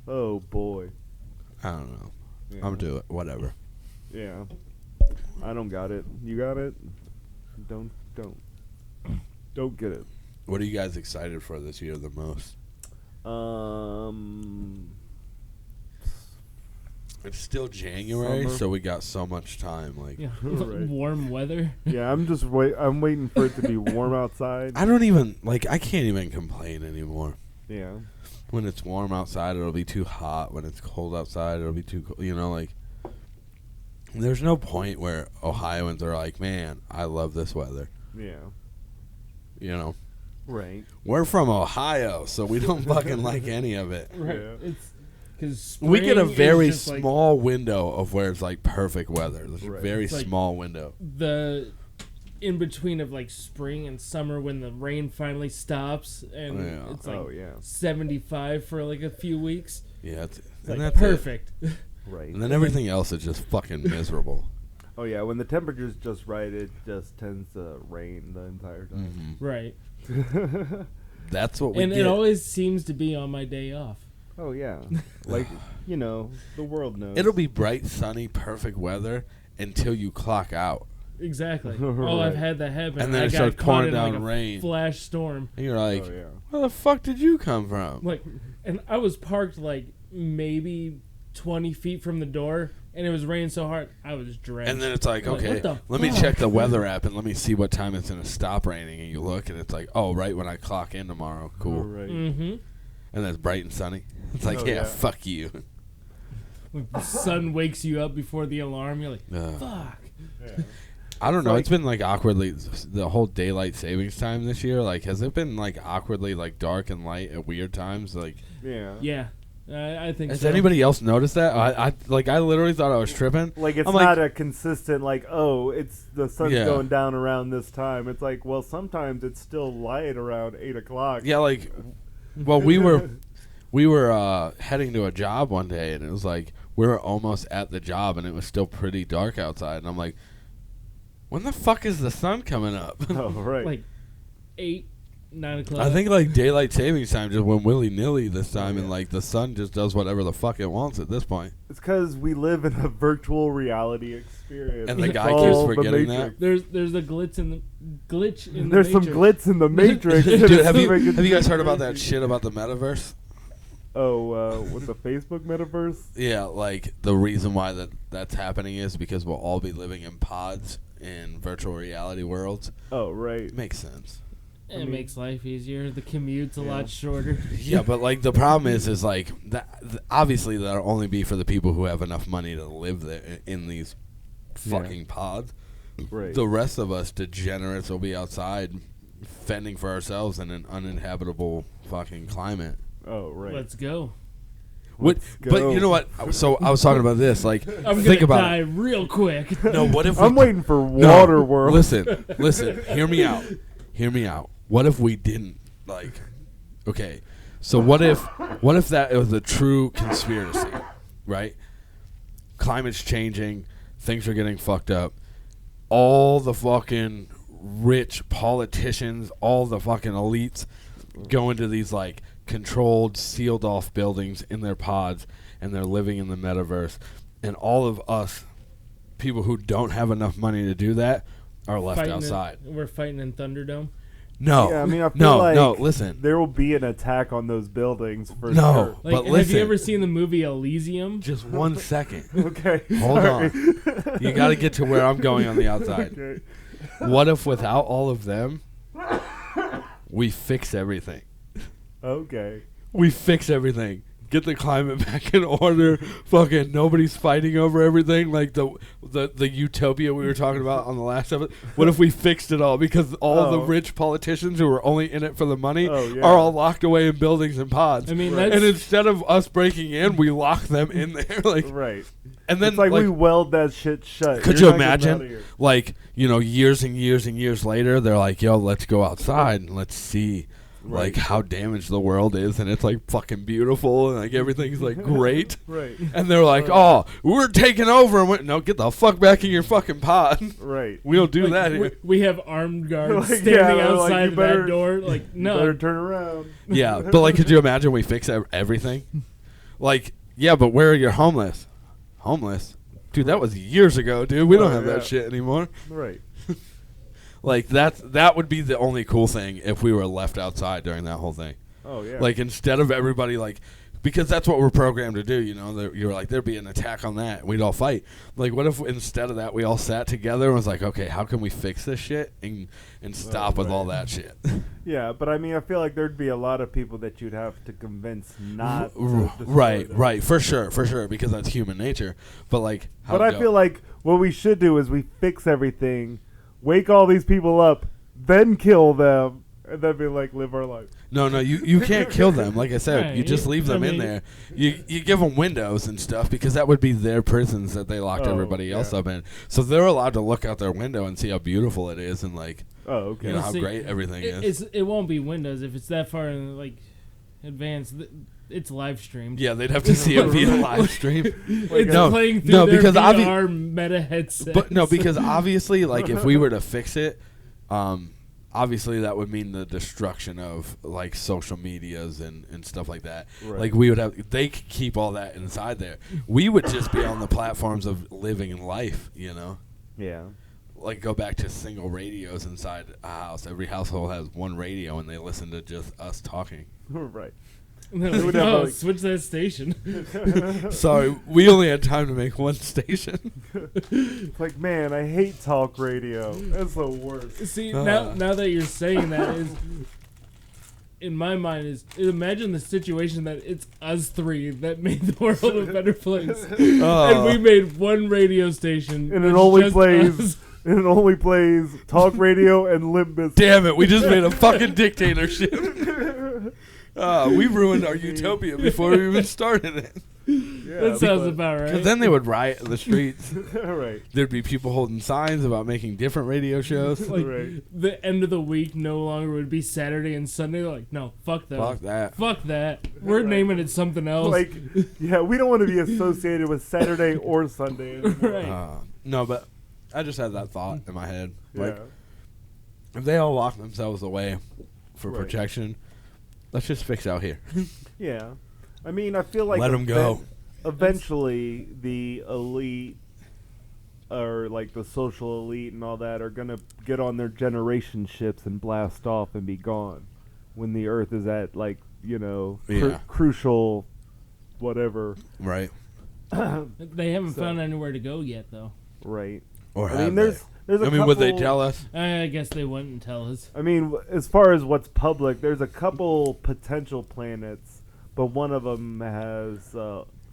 Oh, boy. I don't know. Yeah. I'm do it. Whatever. Yeah. I don't got it. You got it? Don't get it. What are you guys excited for this year the most? it's still January, Summer. so we got so much time. Like, Yeah. Right. Warm weather. Yeah, I'm waiting for it to be warm outside. I don't even like. I can't even complain anymore. Yeah. When it's warm outside, it'll be too hot. When it's cold outside, it'll be too cold. You know, like, there's no point where Ohioans are like, man, I love this weather. Yeah. You know, Right. we're from Ohio, so we don't fucking like any of it. Right. Yeah. It's because We get a very like small window of where it's like perfect weather. There's a Right. very It's like- small window. the in between of like spring and summer when the rain finally stops and Yeah. it's like Oh yeah. 75 for like a few weeks. Yeah, it's Like and that's it. perfect. Right. And then everything else is just fucking miserable. Oh yeah. When the temperature's just right, it just tends to rain the entire time. Mhm. Right. That's what we And get. it always seems to be on my day off. Oh yeah. Like the world knows. It'll be bright, sunny, perfect weather until you clock out. Exactly. Right. Oh, I've had that happen. And then I it got starts caught pouring in down like a rain. flash storm. And you're like, Oh yeah. where the fuck did you come from? Like, and I was parked like maybe 20 feet from the door, and it was raining so hard I was drenched. And then it's like, I'm like, okay, what the let me fuck? check the weather app and let me see what time it's going to stop raining. And you look, and it's like, oh, right when I clock in tomorrow. Cool. Right. Mm-hmm. And then it's bright and sunny. It's like, Oh, yeah, yeah. fuck you. When the sun wakes you up before the alarm, you're like, Ugh. fuck. Yeah. I don't know. like- It's been like awkwardly, the whole daylight savings time this year. Like, has it been like awkwardly like dark and light at weird times? Like, Yeah. Yeah, I think has so. anybody else noticed that? I literally thought I was tripping. Like it's I'm not like- a consistent it's the sun's Yeah. going down around this time. It's like, well, sometimes it's still light around 8 o'clock. Yeah, like, well, we were heading to a job one day, and it was like we were almost at the job, and it was still pretty dark outside. And I'm like, when the fuck is the sun coming up? Oh right. Like 8, 9 o'clock. I think like daylight savings time just went willy nilly this time, yeah. and like the sun just does whatever the fuck it wants at this point. It's because we live in a virtual reality experience. And the It's guy all keeps the forgetting Matrix. there's a glitch in the There's some Matrix. glitz in the Matrix. Dude, It's have making you guys heard about crazy. that shit about the metaverse? Oh, with the Facebook metaverse? Yeah, like the reason why that's happening is because we'll all be living in pods in virtual reality worlds. Oh, right. It makes sense. It makes life easier. The commute's a Yeah. lot shorter. Yeah, but like the problem is like that. Obviously, that'll only be for the people who have enough money to live there in these fucking pods. Right. The rest of us degenerates will be outside fending for ourselves in an uninhabitable fucking climate. Oh, right. Let's go. What? But go. you know what? So I was talking about this. Like, I'm think gonna about die it. real quick. No, what if I'm we, waiting for No, Water World. Listen. Hear me out. Hear me out. What if we didn't like? Okay, so what if that was a true conspiracy, right? Climate's changing, things are getting fucked up. All the fucking rich politicians, all the fucking elites, go into these like controlled, sealed off buildings in their pods, and they're living in the metaverse. And all of us, people who don't have enough money to do that, are left Fighting outside. We're fighting in Thunderdome. No. Yeah, I mean, I feel no, like no, listen. there will be an attack on those buildings for No. sure. Like, But have listen. you ever seen the movie Elysium? Just 1 second. Okay. Hold sorry. on. You got to get to where I'm going on the outside. Okay. What if without all of them, we fix everything? Okay. We fix everything. Get the climate back in order. Fucking nobody's fighting over everything like the utopia we were talking about on the last episode. What if we fixed it all because all the Oh. rich politicians who are only in it for the money Oh, yeah. are all locked away in buildings and pods? I mean, Right. that's And instead of us breaking in, we lock them in there. Like, Right. and then It's like we weld that shit shut. could You're you not getting out of imagine, here. like, you know, years and years and years later, they're like, yo, let's go outside and let's see, like, Right. how damaged the world is. And it's, like, fucking beautiful. And, like, everything's, like, great. Right. And they're like, oh, we're taking over. And no, get the fuck back in your fucking pod. Right. We don't do like, that here. we have armed guards Like, standing yeah, they're like, outside you of better- that door. Like, no. Better turn around. Yeah, but, like, could you imagine we fix everything? Like, yeah, but where are your homeless? Homeless? Dude, that was years ago, dude. We don't Oh, have yeah. that shit anymore. Right. Like, that would be the only cool thing if we were left outside during that whole thing. Oh yeah. Like, instead of everybody, like, because that's what we're programmed to do. You know, you're like, there'd be an attack on that. We'd all fight. Like, what if instead of that, we all sat together and was like, okay, how can we fix this shit and stop with all that shit? Yeah, but I mean, I feel like there'd be a lot of people that you'd have to convince not to destroy Right, them. right, for sure, because that's human nature. But like, But I feel like what we should do is we fix everything, wake all these people up, then kill them, and then be like, live our life. No, you can't kill them. Like I said, Right, you just leave them in there. You give them windows and stuff because that would be their prisons that they locked everybody else up in. So they're allowed to look out their window and see how beautiful it is and like, okay. you know, how great everything is. It won't be Windows if it's that far in, like advanced. It's live streamed. Yeah, they'd have to see it via live stream. It's no, playing through no, their because VR meta headset. But no, because obviously, like if we were to fix it, obviously that would mean the destruction of like social medias and stuff like that. Right. Like we would have, they could keep all that inside there. We would just be on the platforms of living in life, you know. Yeah. Like go back to single radios inside a house. Every household has one radio, and they listen to just us talking. Right. And they're like, oh, switch that station. Sorry, we only had time to make one station. It's like, man, I hate talk radio. That's the worst. See, now that you're saying that, is in my mind is imagine the situation that it's us three that made the world a better place, and we made one radio station, and it only plays. And it only plays talk radio and Limp Bizkit. Damn it, we just made a fucking dictatorship. We ruined our utopia before we even started it. Yeah, that sounds about right. Because then they would riot in the streets. Right. There'd be people holding signs about making different radio shows. Like Right. the end of the week no longer would be Saturday and Sunday. They're like, no, fuck that. Fuck that. Fuck that. We're naming it something else. Like, yeah, we don't want to be associated with Saturday or Sunday anymore. Right. No, but I just had that thought in my head. Like, Yeah. if they all lock themselves away for Right. protection, let's just fix out here. Yeah. I mean, I feel like Let 'em go. Eventually, the elite or like the social elite and all that are gonna get on their generation ships and blast off and be gone when the Earth is at like crucial whatever. Right. They haven't found anywhere to go yet, though. Right. Or I have mean, there's a couple, would they tell us? I guess they wouldn't tell us. I mean, as far as what's public, there's a couple potential planets, but one of them has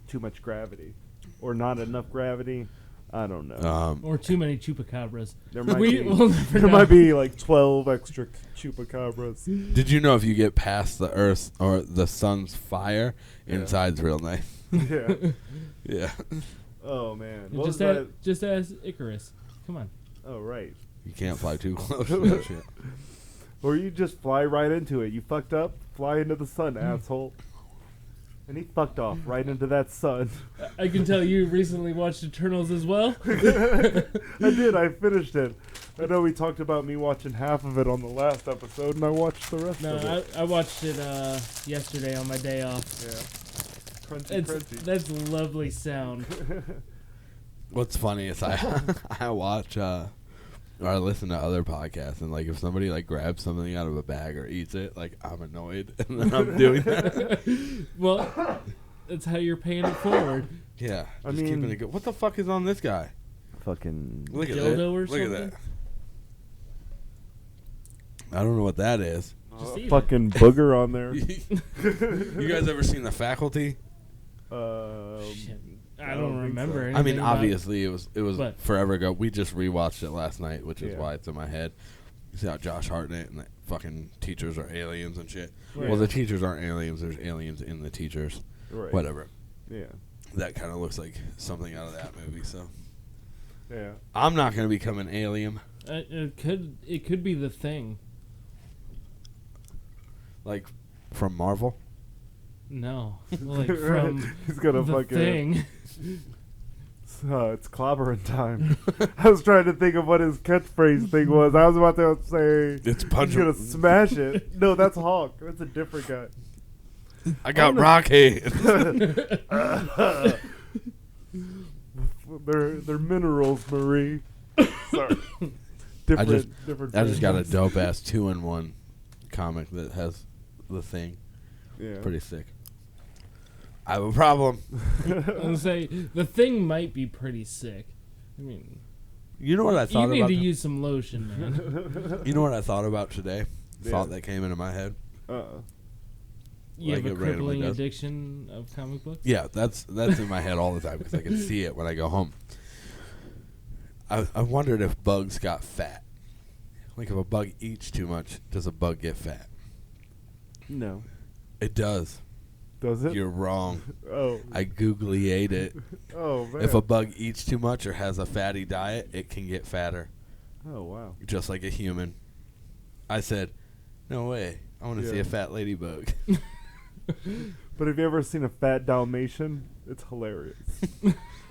too much gravity or not enough gravity. I don't know. Or too many chupacabras. There might We'll never there know. might be like 12 extra chupacabras. Did you know if you get past the Earth or the sun's fire, inside's real nice? Yeah. Yeah. Oh man. You What was just that? ask Icarus. Come on. Oh right. You can't fly too close to that shit. Or you just fly right into it. You fucked up. Fly into the sun, asshole. And he fucked off right into that sun. I can tell you recently watched Eternals as well. I did. I finished it. I know we talked about me watching half of it on the last episode, and I watched the rest of it. I watched it yesterday on my day off. Yeah. Crunchy. That's lovely sound. What's funny is I watch or I listen to other podcasts, and like if somebody like grabs something out of a bag or eats it, like I'm annoyed, and then I'm doing that. Well, that's how you're paying it forward. Yeah, I just mean- keeping it good. What the fuck is on this guy? Fucking. Look at Dildo that. or Look at something? that. I don't know what that is. Just eat it. Fucking booger on there. You guys ever seen The Faculty? Shit. I I don't don't think remember so. anything. I mean, about it. obviously it was But- forever ago. We just rewatched it last night, which is Yeah. why it's in my head. You see how Josh Hartnett and the fucking teachers are aliens and shit. Right. Well, the teachers aren't aliens. There's aliens in the teachers. Right. Whatever. Yeah. That kind of looks like something out of that movie. So Yeah. I'm not going to become an alien. It could be the Thing. Like from Marvel. No, like from He's gonna the fucking. Thing. It's clobbering time. I was trying to think of what his catchphrase thing was. I was about to say It's he's punch. gonna smash it. No, that's Hawk. That's a different guy. I got Rocky. They're minerals, Marie. Sorry. Different. I just got a versions. dope ass 2-in-1 comic that has the Thing. Yeah. Pretty sick. I have a problem. I'm gonna say the thing might be pretty sick. I mean, You know what I you thought need about? to use some lotion, man. You know what I thought about today? Yeah. Thought that came into my head. You Like have a it randomly crippling does. addiction of comic books. Yeah, that's in my head all the time because I can see it when I go home. I wondered if bugs got fat. Like if a bug eats too much, does a bug get fat? No. It does. Does it? You're wrong. Oh. I googly ate it. Oh, man. If a bug eats too much or has a fatty diet, it can get fatter, Oh, wow. just like a human. I said, no way. I want to see Yeah. a fat ladybug. But have you ever seen a fat Dalmatian? It's hilarious.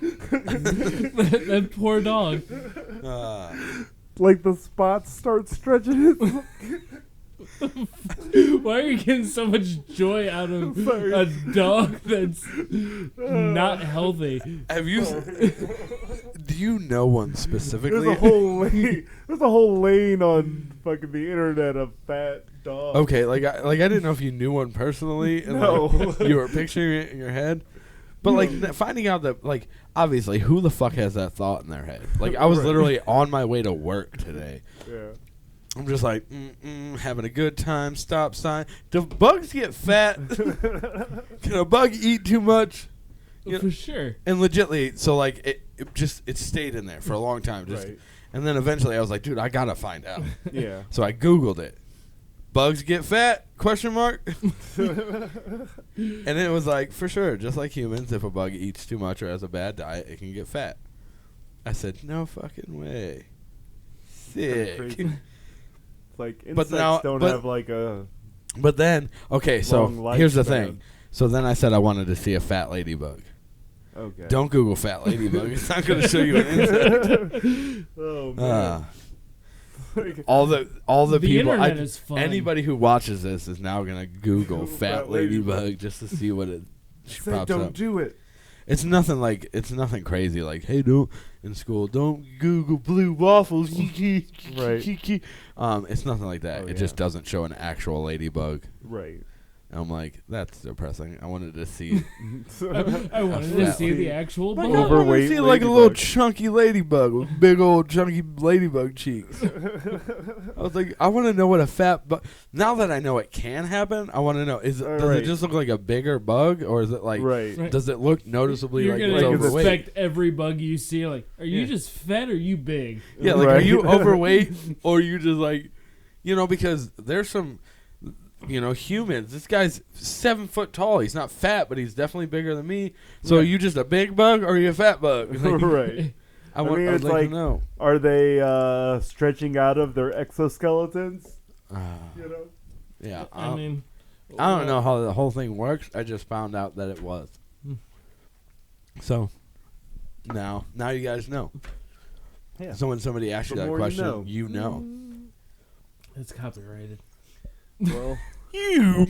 that poor dog. Like the spots start stretching. Why are you getting so much joy out of Sorry. a dog that's not healthy? Have you? Do you know one specifically? There's a whole lane on fucking the internet of fat dogs. Okay, I didn't know if you knew one personally, and No. like, you were picturing it in your head. But like finding out that like obviously who the fuck has that thought in their head? Like I was Right. literally on my way to work today. Yeah. I'm just like having a good time. Stop sign. Do bugs get fat? Can a bug eat too much? You know, For sure. and legitly, so like it stayed in there for a long time. Just, Right. and then eventually I was like, dude, I gotta find out. Yeah. So I Googled it. Bugs get fat? Question mark. And it was like, for sure, just like humans, if a bug eats too much or has a bad diet, it can get fat. I said, no fucking way. Sick. Crazy. It's like But insects now- don't but- have like a But then, okay, so long here's the lifespan. thing. So then I said I wanted to see a fat ladybug. Okay. Don't Google fat ladybug. It's not going to show you an insect. Oh man. Like, All the The people, internet is fun. anybody who watches this is now going to Google Google fat fat ladybug. ladybug just to see what it say pops don't up. do it. It's nothing crazy like, hey, don't in school, don't Google blue waffles. Right. It's nothing like that. Oh, It yeah. just doesn't show an actual ladybug. Right. And I'm like, that's depressing. I wanted to see I wanted to fat see the actual Like, bug. I wanna Overweight see like a little ladybug. chunky ladybug with big old chunky ladybug cheeks. I was like, I want to know what a fat bug. Now that I know it can happen, I want to know: does Right. it just look like a bigger bug, or is it like? Right. Right. Does it look noticeably You're like gonna it's like, overweight? expect every bug you see. Like, are you Yeah. just fat or are you big? Yeah, like, are Right. you overweight or are you just like, because there's some, humans. This guy's 7 foot tall. He's not fat, but he's definitely bigger than me. So Right. are you just a big bug or are you a fat bug? Like, Right. I would mean, I'd it's like like- to know. Are they stretching out of their exoskeletons? You know. Yeah, I mean, I don't know how the whole thing works. I just found out that it was. Hmm. So now you guys know. Yeah. So when somebody asks you The that more you question, know. you know. It's copyrighted. Well. You.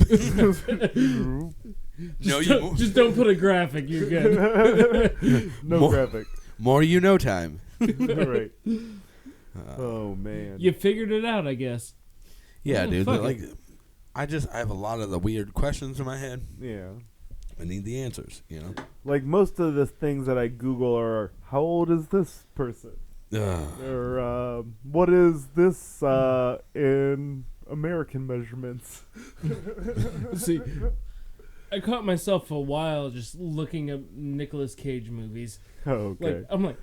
Just don't put a graphic. You're good. No More- graphic. More you know time. Right. Oh man. You figured it out, I guess. Yeah, Oh, dude. fuck Like, I have a lot of the weird questions in my head. Yeah. I need the answers. Like most of the things that I Google are, how old is this person? Ugh. Or what is this in American measurements? See, I caught myself a while just looking up Nicolas Cage movies. Oh, okay. I'm like,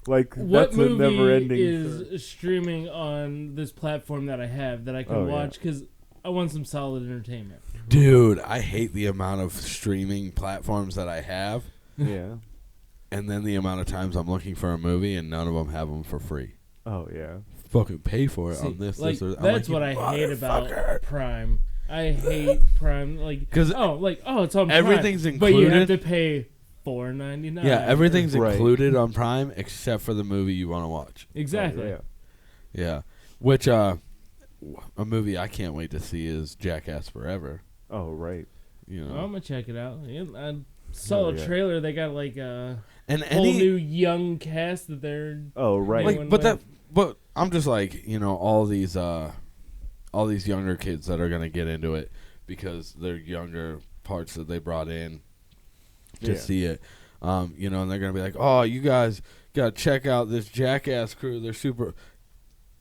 Like what that's a movie never-ending. is streaming on this platform that I have that I can Oh, yeah. watch? Because I want some solid entertainment. Dude, I hate the amount of streaming platforms that I have, Yeah. and then the amount of times I'm looking for a movie and none of them have them for free. Oh yeah. Fucking pay for it See, on this. like, or I'm that's like, what you I hate about motherfucker. Prime. I hate Prime. Like, 'Cause it's on everything's Prime, but you have included. to pay $4.99. Yeah, everything's Right. included on Prime except for the movie you want to watch. Exactly. Oh, yeah. Yeah, which a movie I can't wait to see is Jackass Forever. Oh right. You I'm know, gonna check it out. Yeah, I saw a yeah. trailer. They got like a and whole any new young cast that they're Oh right. Like- like, but I'm just like, all these younger kids that are gonna get into it because they're younger parts that they brought in. to see it. You know, and they're gonna be like, "Oh, you guys gotta check out this Jackass crew. They're super."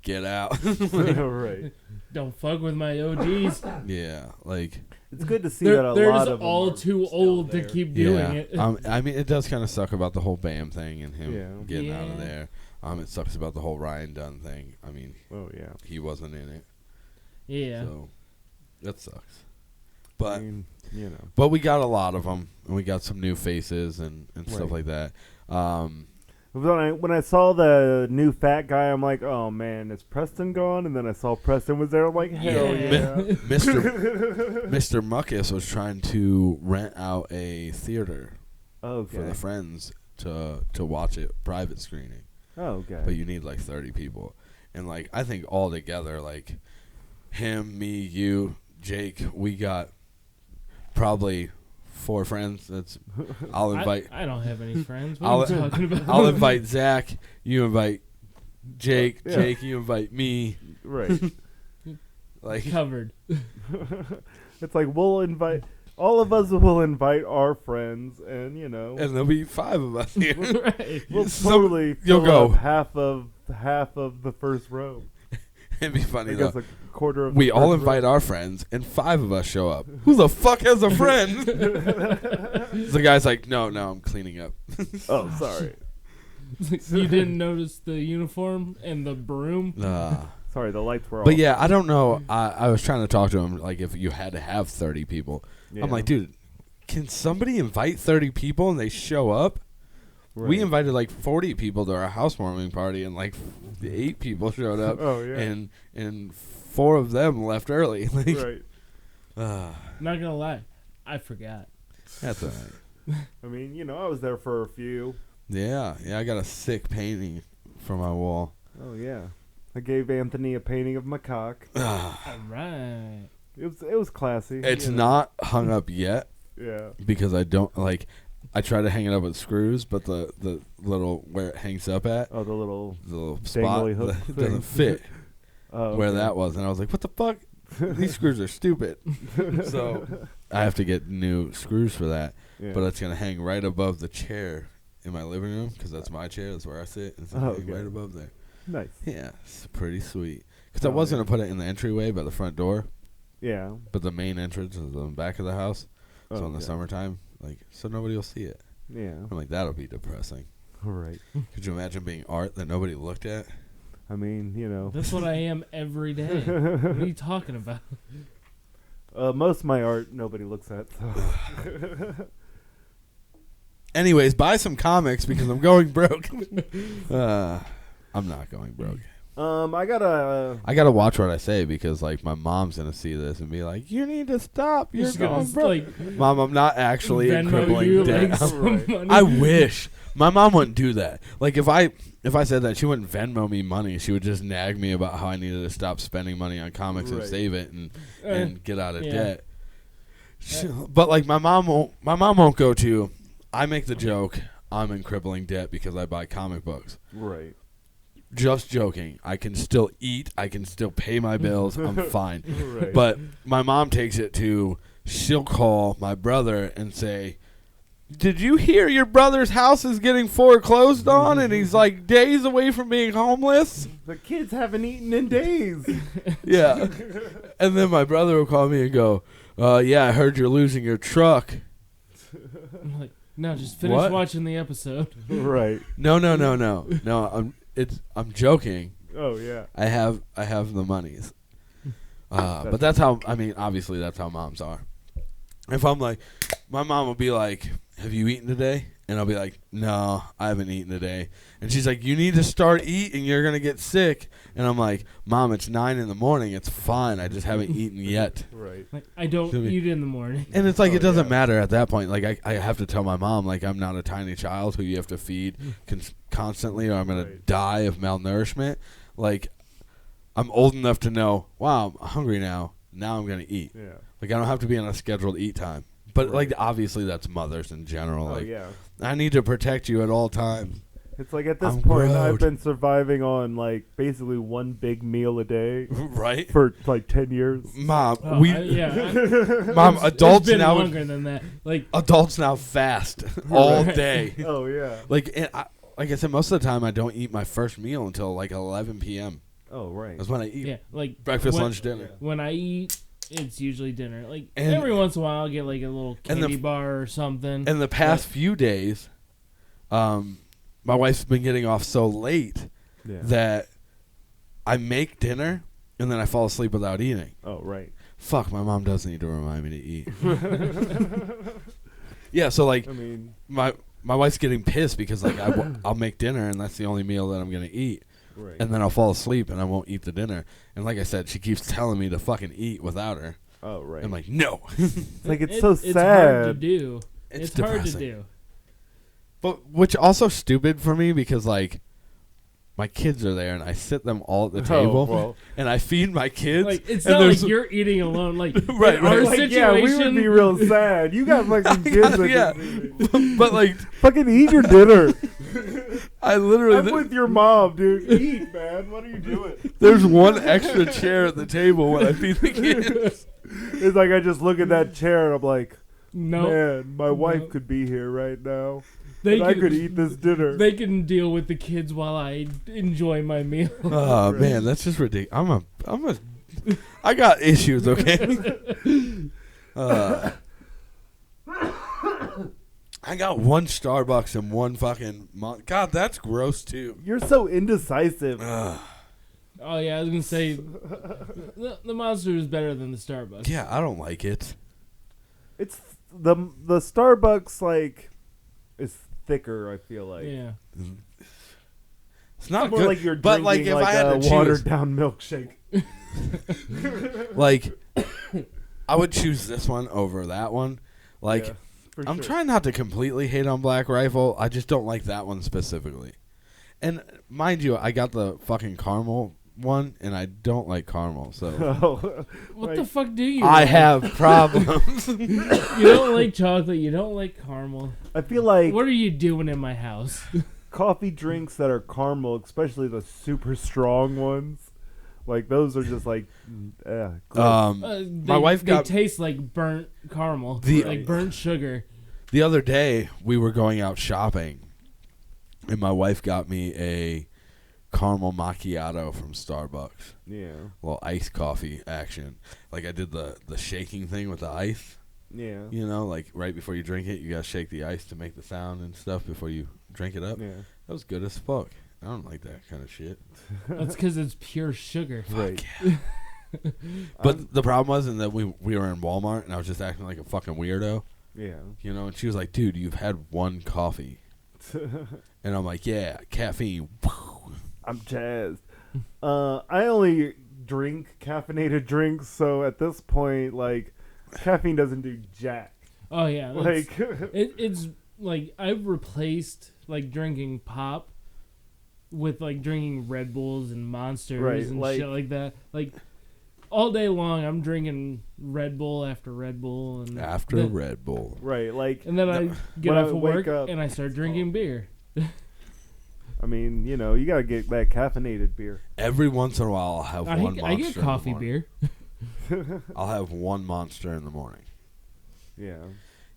Get out. Right. Don't fuck with my OGs. Yeah, like It's good to see that a they're lot just of them all are too still old to there. keep doing it. I mean, it does kind of suck about the whole Bam thing and him Yeah. getting out of Yeah. there. It sucks about the whole Ryan Dunn thing. I mean, Oh yeah. he wasn't in it, Yeah. so that sucks. I But mean, you know. but we got a lot of them, and we got some new faces and stuff Right. like that. When I saw the new fat guy, I'm like, oh man, is Preston gone? And then I saw Preston was there. I'm like, hell Yeah. yeah. Mr. Muckus was trying to rent out a theater Okay. for the friends to watch it private screening. Oh, okay. But you need like 30 people. And like I think all together, like him, me, you, Jake, we got probably 4 friends. I'll invite I don't have any friends. What are you talking about? I'll invite Zach, you invite Jake, Yeah. Jake, you invite me. Right. Like Covered. It's like we'll invite all of us will invite our friends, and you know and there'll be 5 of us here. Right. we'll Some- totally you'll fill go. up half of the first row. It'd be funny I though. guess a quarter of We the all first invite row. our friends, and 5 of us show up. Who the fuck has a friend? The guy's like, no, I'm cleaning up. Oh, sorry. You didn't notice the uniform and the broom? Sorry, the lights were off. But yeah, I don't know. I was trying to talk to him, like, if you had to have 30 people. Yeah. I'm like, dude, can somebody invite 30 people and they show up? Right. We invited like 40 people to our housewarming party, and like 8 people showed up. Oh, yeah. And 4 of them left early. Like, Right. Not gonna lie, I forgot. That's all right. I mean, you know, I was there for a few. Yeah, I got a sick painting from my wall. Oh yeah. I gave Anthony a painting of my cock. All right. It was classy. It's you know. not hung up yet Yeah. because I don't like. I try to hang it up with screws, but the little where it hangs up at, Oh, the little. the little spot Dangly hook that doesn't thing. fit Oh, where okay. that was, and I was like, "What the fuck? These screws are stupid." So I have to get new screws for that, Yeah. but it's gonna hang right above the chair in my living room because that's my chair. That's where I sit. It's gonna hang okay. right above there. Nice. Yeah, it's pretty sweet. Because I Oh, was yeah. gonna put it in the entryway by the front door, Yeah. but the main entrance is in the back of the house. So in the Okay. summertime, like, so nobody will see it. Yeah. I'm like, that'll be depressing. All right. Could you imagine being art that nobody looked at? I mean, you know, That's what I am every day. What are you talking about? most of my art nobody looks at. So. Anyways, buy some comics because I'm going broke. I'm not going broke. I gotta. I gotta watch what I say because like my mom's gonna see this and be like, "You need to stop. You're Just gonna, going broke." like, Mom, I'm not actually in Venmo crippling you debt. like some Right. money. I wish my mom wouldn't do that. Like if I said that, she wouldn't Venmo me money. She would just nag me about how I needed to stop spending money on comics and Right. save it and get out of yeah. debt. But like my mom won't go to. I make the joke. I'm in crippling debt because I buy comic books. Right. Just joking. I can still eat. I can still pay my bills. I'm fine. Right. But my mom takes it to. She'll call my brother and say, "Did you hear your brother's house is getting foreclosed on and he's like days away from being homeless?" The kids haven't eaten in days. Yeah. And then my brother will call me and go, "Yeah, I heard you're losing your truck." I'm like, no, just finish What? watching the episode. Right. No. I'm joking. Oh yeah. I have the monies. But that's how, I mean, obviously that's how moms are. If I'm like, my mom will be like, "Have you eaten today?" And I'll be like, "No, I haven't eaten today." And she's like, "You need to start eating. You're going to get sick." And I'm like, "Mom, it's 9 in the morning. It's fine. I just haven't eaten yet." Right. Like, I don't Should be- eat in the morning. And it's like, Oh, it doesn't yeah. matter at that point. Like, I have to tell my mom, like, I'm not a tiny child who you have to feed constantly or I'm going to Right. die of malnourishment. Like, I'm old enough to know, wow, I'm hungry now. Now I'm going to eat. Yeah. Like, I don't have to be on a scheduled eat time. But, Right. like, obviously that's mothers in general. Oh Like, yeah. I need to protect you at all times. It's like at this I'm point, growed. I've been surviving on like basically one big meal a day Right? for like 10 years. Mom, Oh, we Mom, it's adults been now longer than that. Like adults now fast all Right. day. Oh yeah. Like like I said, most of the time I don't eat my first meal until like 11 p.m. Oh right. That's when I eat yeah, like breakfast, when, lunch, dinner. When I eat, it's usually dinner. Like And- every once in a while, I'll get like a little And the- candy bar or something. And the past few days, my wife's been getting off so late Yeah. that I make dinner and then I fall asleep without eating. Oh right. Fuck, my mom does need to remind me to eat. Yeah, so like I mean, my wife's getting pissed because like I'll make dinner and that's the only meal that I'm gonna eat, right. and then I'll fall asleep and I won't eat the dinner. And like I said, she keeps telling me to fucking eat without her. Oh right. I'm like, no. like it's so sad. It's hard to do. It's hard to depressing. do. But which also stupid for me because like my kids are there and I sit them all at the table well. and I feed my kids. Like it's and not like there's- you're eating alone. Like Right, in our right. Like, situation, yeah, we would be real sad. You got fucking kids that Yeah. just eat. but like Fucking eat your dinner. I literally I'm with your mom, dude. Eat, man. What are you doing? there's one extra chair at the table when I feed the kids. It's like I just look at that chair and I'm like, No, man, my wife No. could be here right now. they And I can, could eat this dinner. They can deal with the kids while I enjoy my meal. Oh man, that's just ridiculous. I got issues, okay? I got one Starbucks and one fucking God, that's gross too. You're so indecisive. Oh yeah, I was gonna say the Monster is better than the Starbucks. Yeah, I don't like it. It's the Starbucks like is thicker. I feel like Yeah. It's not more good. like you're but drinking like if I had a to choose, watered down milkshake. like I would choose this one over that one. Like Yeah, for I'm sure. trying not to completely hate on Black Rifle. I just don't like that one specifically. And mind you, I got the fucking caramel one, and I don't like caramel. So Oh, What like, the fuck do you? I like? have problems. You don't like chocolate. You don't like caramel. I feel like What are you doing in my house? coffee drinks that are caramel, especially the super strong ones, like those are just like, gross. My wife got They taste like burnt caramel, The- like burnt sugar. the other day. We were going out shopping, and my wife got me a caramel macchiato from Starbucks. yeah, A little iced coffee action. Like I did the shaking thing with the ice. yeah, You know, like right before you drink it, you gotta shake the ice to make the sound and stuff before you drink it up. yeah. That was good as fuck. I don't like that kind of shit. That's because it's pure sugar. Right. But the problem was, that we were in Walmart, and I was just acting like a fucking weirdo. Yeah. You know, and she was like, "Dude, you've had one coffee," and I'm like, "Yeah, caffeine." I'm jazzed. I only drink caffeinated drinks, so at this point, like, caffeine doesn't do jack. Oh yeah, that's- Like, it's like I've replaced like drinking pop with like drinking Red Bulls and Monsters Right, and like- shit like that. Like all day long, I'm drinking Red Bull after Red Bull and After then, Red Bull. right, like, and then I get When I off of wake work up- and I start drinking beer. I mean, you know, you gotta get that caffeinated beer. Every once in a while, I'll have one monster. I get in the coffee morning. beer. I'll have one monster in the morning. Yeah.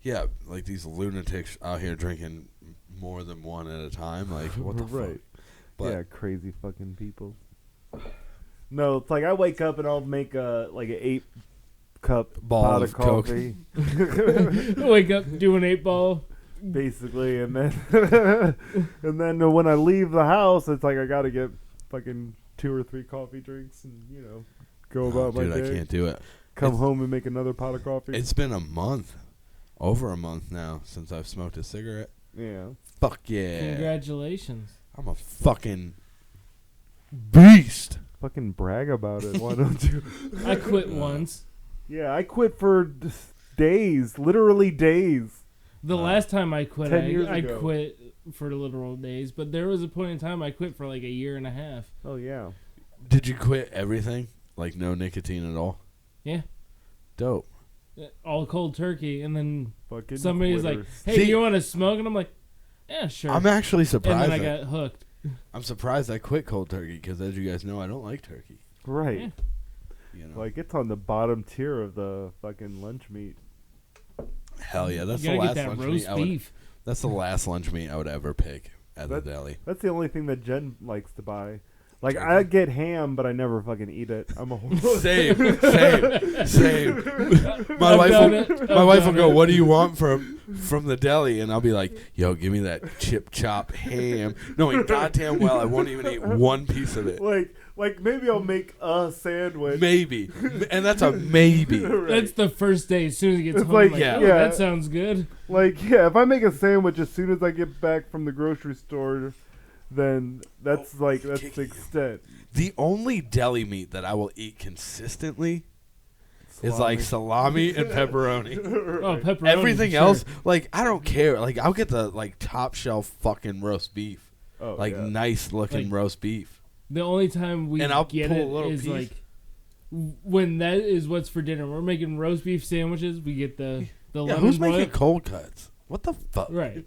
Yeah, like these lunatics out here drinking more than one at a time. Like, what the Right. fuck? But Yeah, crazy fucking people. No, it's like I wake up and I'll make like an 8-cup Ball pot of of Coke. coffee, Wake up, do an 8-ball. basically, and then and then when I leave the house, it's like I gotta get fucking 2 or 3 coffee drinks and go about dude, my day. I can't do it. Come It's- home and make another pot of coffee. It's been over a month now since I've smoked a cigarette. Yeah. Fuck yeah. Congratulations. I'm a fucking beast. Fucking brag about it. Why don't you? I quit once. Yeah, I quit for days, literally days. The last time I quit, 10 years I ago. quit for literal days, but there was a point in time I quit for like a year and a half. Oh yeah. Did you quit everything? Like no nicotine at all? Yeah. Dope. All cold turkey, and then Fucking somebody's like, quitters. "Hey, See- you want to smoke?" And I'm like, Yeah, sure. I'm actually and surprised. then I got hooked. I'm surprised I quit cold turkey because, as you guys know, I don't like turkey. Right. Yeah. You know? Like, it's on the bottom tier of the fucking lunch meat. Hell yeah, that's You the gotta last get that lunch roast meat I would. beef. That's the last lunch meat I would ever pick at the That- deli. That's the only thing that Jen likes to buy. Like, Turkey. I get ham, but I never fucking eat it. I'm a horrible. Same. My I've wife done will, it. my I've wife will done go, it. "What do you want from the deli?" And I'll be like, "Yo, give me that chip chop ham." Knowing goddamn well I won't even eat one piece of it. Like maybe I'll make a sandwich. Maybe, and that's a maybe. Right. That's the first day. As soon as he gets It's home, like, like, yeah. "Oh, yeah. that sounds good." Like, yeah, if I make a sandwich as soon as I get back from the grocery store, then that's the kicking you. extent. The only deli meat that I will eat consistently is Salami. like salami and pepperoni. Oh, pepperoni. Everything sure. else, like I don't care. Like I'll get the like top shelf fucking roast beef, Oh, like yeah. nice looking Like- roast beef. The only time we And I'll get pull a it little is piece. like when that is what's for dinner. We're making roast beef sandwiches. We get the Yeah, lemon who's boil. making cold cuts? What the fuck? Right.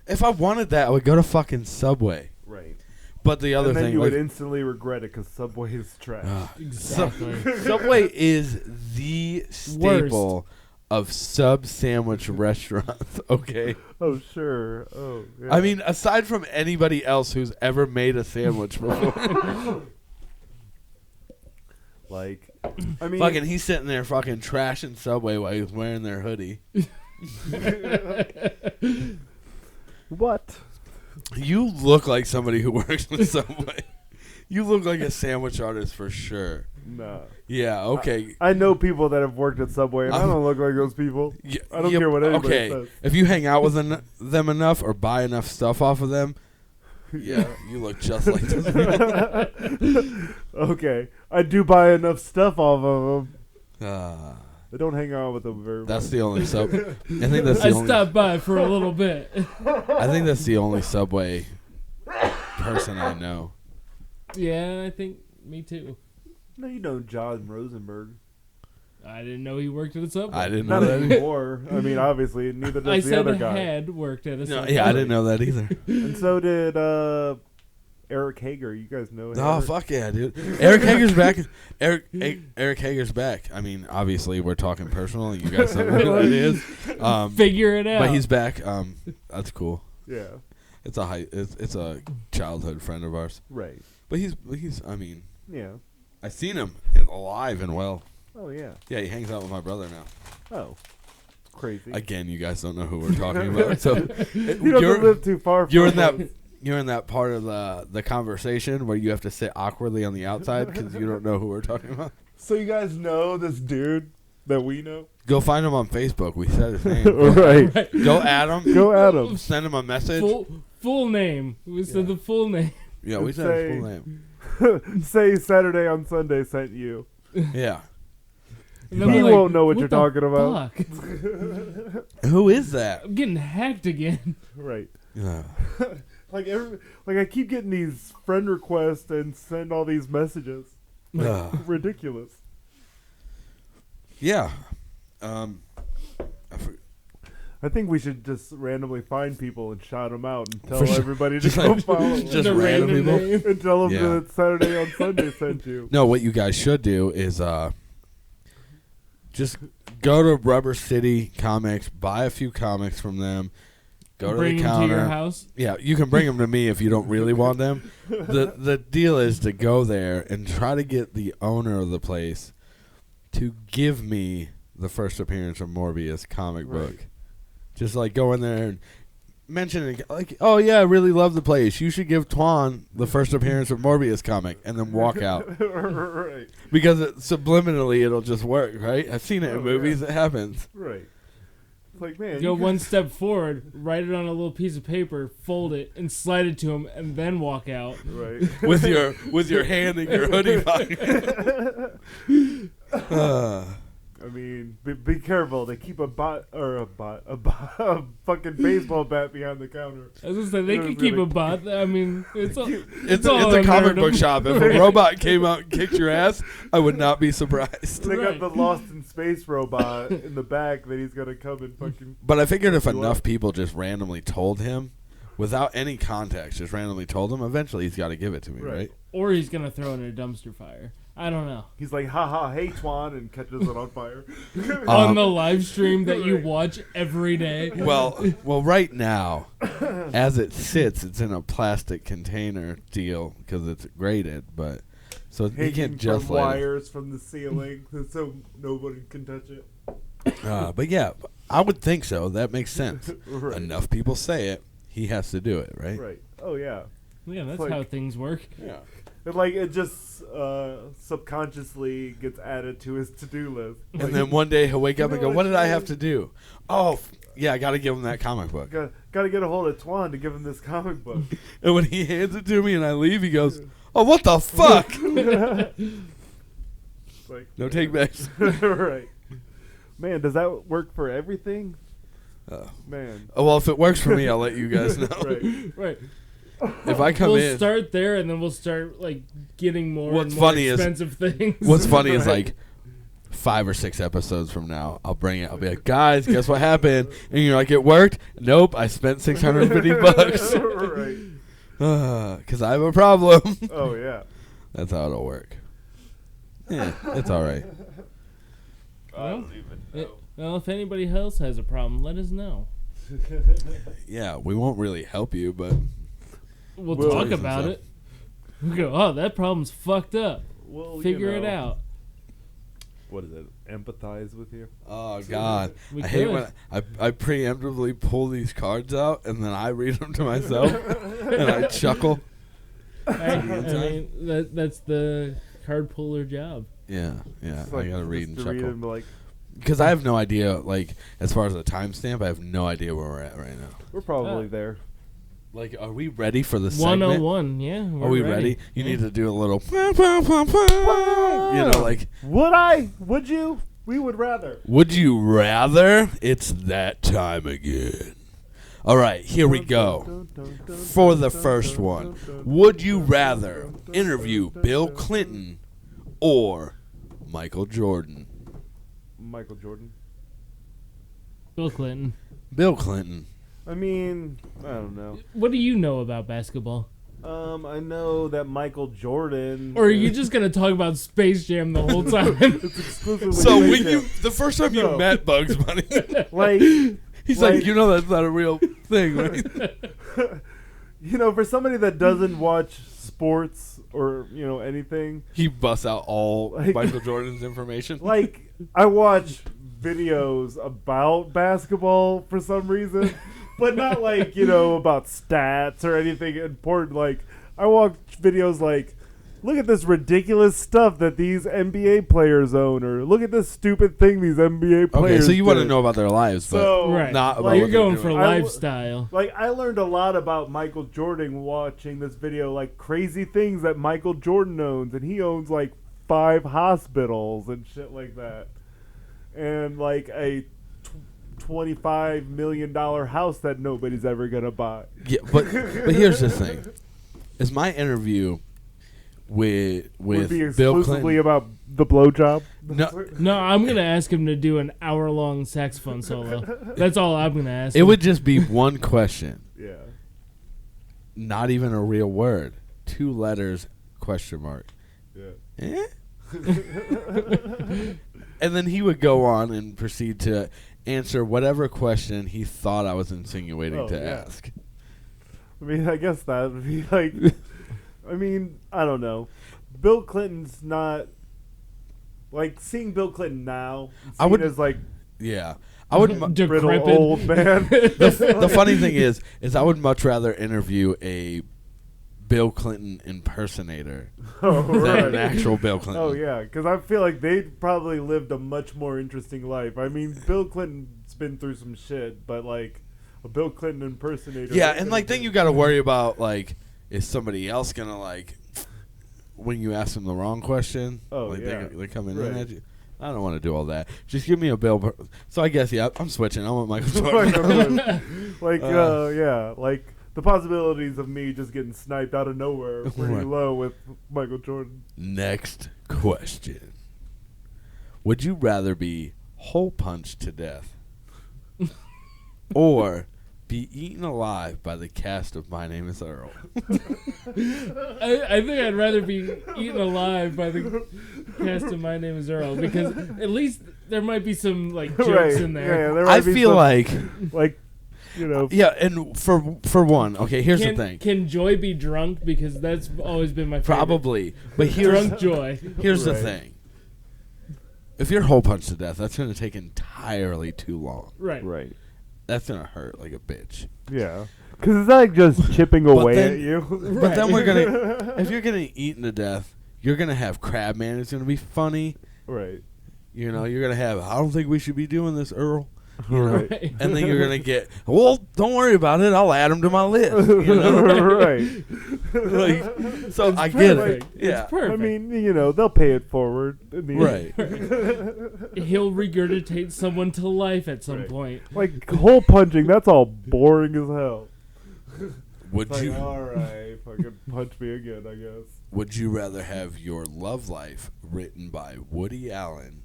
If I wanted that, I would go to fucking Subway. Right. But the other And then thing, you like, would instantly regret it because Subway is trash. Exactly. Subway is the staple of sub sandwich restaurants. Okay. Oh, sure. Oh, yeah. I mean, aside from anybody else who's ever made a sandwich before, like, I mean, fucking, he's sitting there fucking trashing Subway while he's wearing their hoodie. what? You look like somebody who works in Subway. You look like a sandwich artist for sure. Nah. Yeah. Okay. I know people that have worked at Subway, and I don't look like those people. Yeah, I don't care what anybody okay. says. If you hang out with them enough or buy enough stuff off of them, yeah, you look just like those people. Okay, I do buy enough stuff off of them. Ah, I don't hang out with them very that's much. the only sub. I think that's the I only. stopped by for a little bit. I think that's the only Subway person I know. Yeah, I think me too. No, you know John Rosenberg. I didn't know he worked at a Subway. I didn't know Not that. Either. anymore. I mean, obviously, neither does I the said other guy. had worked at a No, Subway. yeah, I didn't know that either. And so did Eric Hager. You guys know him. Oh fuck yeah, dude! Eric Hager's back. Eric Hager's back. I mean, obviously we're talking personal. You guys know who that is. Figure it out. But he's back. That's cool. Yeah, It's a childhood friend of ours. right. But he's. I mean, Yeah. I seen him alive and well. Oh, yeah. Yeah, he hangs out with my brother now. Oh. Crazy. Again, you guys don't know who we're talking about. So you don't live too far from you're in that us. you're in that part of the conversation where you have to sit awkwardly on the outside because you don't know who we're talking about. So you guys know this dude that we know? Go find him on Facebook. We said his name. Right. Go at him. Go at him. Send him a message. full name. We said the full name. Yeah, we said his full name. Say Saturday on Sunday sent you. Yeah. And then He we're like, won't know what you're the talking about. fuck? Who is that? I'm getting hacked again. Right. Yeah. Like I keep getting these friend requests and send all these messages. Ridiculous. Yeah. I think we should just randomly find people and shout them out and tell For sure. everybody to Just go like- follow them. just The random random people. name. And tell them Yeah. that Saturday on Sunday sent you. No, what you guys should do is just go to Rubber City Comics, buy a few comics from them, go Bring to the them to your counter. house. Yeah, you can bring them to me if you don't really want them. The deal is to go there and try to get the owner of the place to give me the first appearance of Morbius comic book. Just like go in there and mention it, like, oh yeah, I really love the place. You should give Twan the first appearance of Morbius comic, and then walk out. Right. Because subliminally it'll just work, right? I've seen it in movies. It happens. Right. It's like, man. Go you one step forward, write it on a little piece of paper, fold it, and slide it to him, and then walk out. Right. with your hand in your hoodie pocket. I mean, be careful. They keep a fucking baseball bat behind the counter. I was gonna say they could keep a bot. I mean, it's a comic book shop. If a robot came out and kicked your ass, I would not be surprised. They got the Lost in Space robot in the back that he's gonna come and fucking. But I figured if enough people just randomly told him, without any context, just randomly told him, eventually he's got to give it to me, right? Or he's gonna throw it in a dumbster fire. I don't know. He's like, haha, hey Twan, and catches it on fire. On the live stream that you watch every day. Well, right now, as it sits, it's in a plastic container deal because it's graded, but so he can't just from wires from the ceiling so nobody can touch it. But yeah, I would think so. That makes sense. Right. Enough people say it, he has to do it, right? Right. Oh yeah. Yeah, that's Like- how things work. Yeah. It just subconsciously gets added to his to-do list. And then one day he'll wake up and go, "What did I have to do?" Oh, yeah, I got to give him that comic book. Got to get a hold of Twan to give him this comic book. And when he hands it to me and I leave, he goes, "Oh, what the fuck?" Like, No take backs. right. Man, does that work for everything? Man. Oh, well, if it works for me, I'll let you guys know. Right. If I come We'll in, start there, and then we'll start getting more What's and more funny is- expensive things. what's funny is like 5 or 6 episodes from now, I'll bring it. I'll be like, "Guys, guess what happened?" And you're like, "It worked." Nope, I spent $650. Right. Because I have a problem. Oh, yeah. That's how it'll work. Yeah, it's all right. Well, if anybody else has a problem, let us know. Yeah, we won't really help you, but We'll We'll talk do about some it. We go, oh, that problem's fucked up. Well, Figure it out. What is it? Empathize with you? oh god, We I hate could. when I preemptively pull these cards out and then I read them to myself and I chuckle. I mean, that's the card puller job. Yeah, It's I gotta read and just to read chuckle and be like, because I have no idea. Like as far as the timestamp, I have no idea where we're at right now. we're probably there. Like, are we ready for the segment? 101, yeah. Are we ready? You need to do a little, you know, like. Would you? We would rather. Would you rather? It's that time again. All right, here we go. For the first one, would you rather interview Bill Clinton or Michael Jordan? Michael Jordan. Bill Clinton. Bill Clinton. I mean, I don't know. What do you know about basketball? I know that Michael Jordan. Or are you just going to talk about Space Jam the whole time? It's exclusively So Space when Jam. the first time you No. met Bugs Bunny, like, he's Like- like, you know that's not a real thing, right? for somebody that doesn't watch sports or anything, He busts out all Like- Michael Jordan's information. like I watch videos about basketball for some reason, but not like about stats or anything important. Like I watch videos like, look at this ridiculous stuff that these NBA players own, or look at this stupid thing these NBA players. Okay, so you want to did. know about their lives, but So, Right. not about Like, You're what they're going doing. for I lifestyle. Like I learned a lot about Michael Jordan watching this video, like crazy things that Michael Jordan owns, and he owns like 5 hospitals and shit like that, and like a $25 million house that nobody's ever gonna buy. Yeah, but here's the thing: is my interview with Would be Bill exclusively Clinton? about the blowjob. No, No, I'm going to ask him to do an hour-long saxophone solo. That's all I'm going to ask it him. would just be one question, Yeah. not even a real word, 2 letters, question mark. Yeah. And then he would go on and proceed to answer whatever question he thought I was insinuating Oh, to yeah. ask. I mean, I guess that would be like. I mean, I don't know. Bill Clinton's not like seeing Bill Clinton now. I would- as like Yeah, I would. brittle Decrepit. old man. The funny thing is I would much rather interview a Bill Clinton impersonator Oh, than an right. actual Bill Clinton. Oh yeah, because I feel like they probably lived a much more interesting life. I mean, Bill Clinton's been through some shit, but like a Bill Clinton impersonator. Yeah, and like then you got to worry about like, is somebody else gonna like when you ask them the wrong question? Oh, like yeah. they're coming in Right. at you. I don't want to do all that. Just give me a bill. So I guess, yeah, I'm switching. I want Michael Jordan. Yeah, like the possibilities of me just getting sniped out of nowhere are pretty Right. low with Michael Jordan. Next question. Would you rather be hole punched to death or be eaten alive by the cast of My Name is Earl? I think I'd rather be eaten alive by the cast of My Name is Earl, because at least there might be some like jokes Right, in there. yeah, there I might be feel some, like, you know, yeah, and for one, okay, here's the thing. Can Joy be drunk? Because that's always been my favorite. Probably. But here's Drunk Joy. Here's the Right. thing. If you're hole punched to death, that's going to take entirely too long. Right. right. That's going to hurt like a bitch. Yeah. Because it's not like just chipping away then- at you. But then we're going to, if you're getting eaten to death, you're going to have Crabman. It's going to be funny. Right. You know, you're going to have, I don't think we should be doing this, Earl. You know? Right. And then you're going to get, well, don't worry about it. I'll add him to my list. You know? Right. Like, so I get it. Perfect. Yeah. It's perfect. I mean, you know, they'll pay it forward. In the Right. end. He'll regurgitate someone to life at some Right. point. Like, hole punching, that's all boring as hell. Would It's like, you alright, fucking punch me again, I guess. Would you rather have your love life written by Woody Allen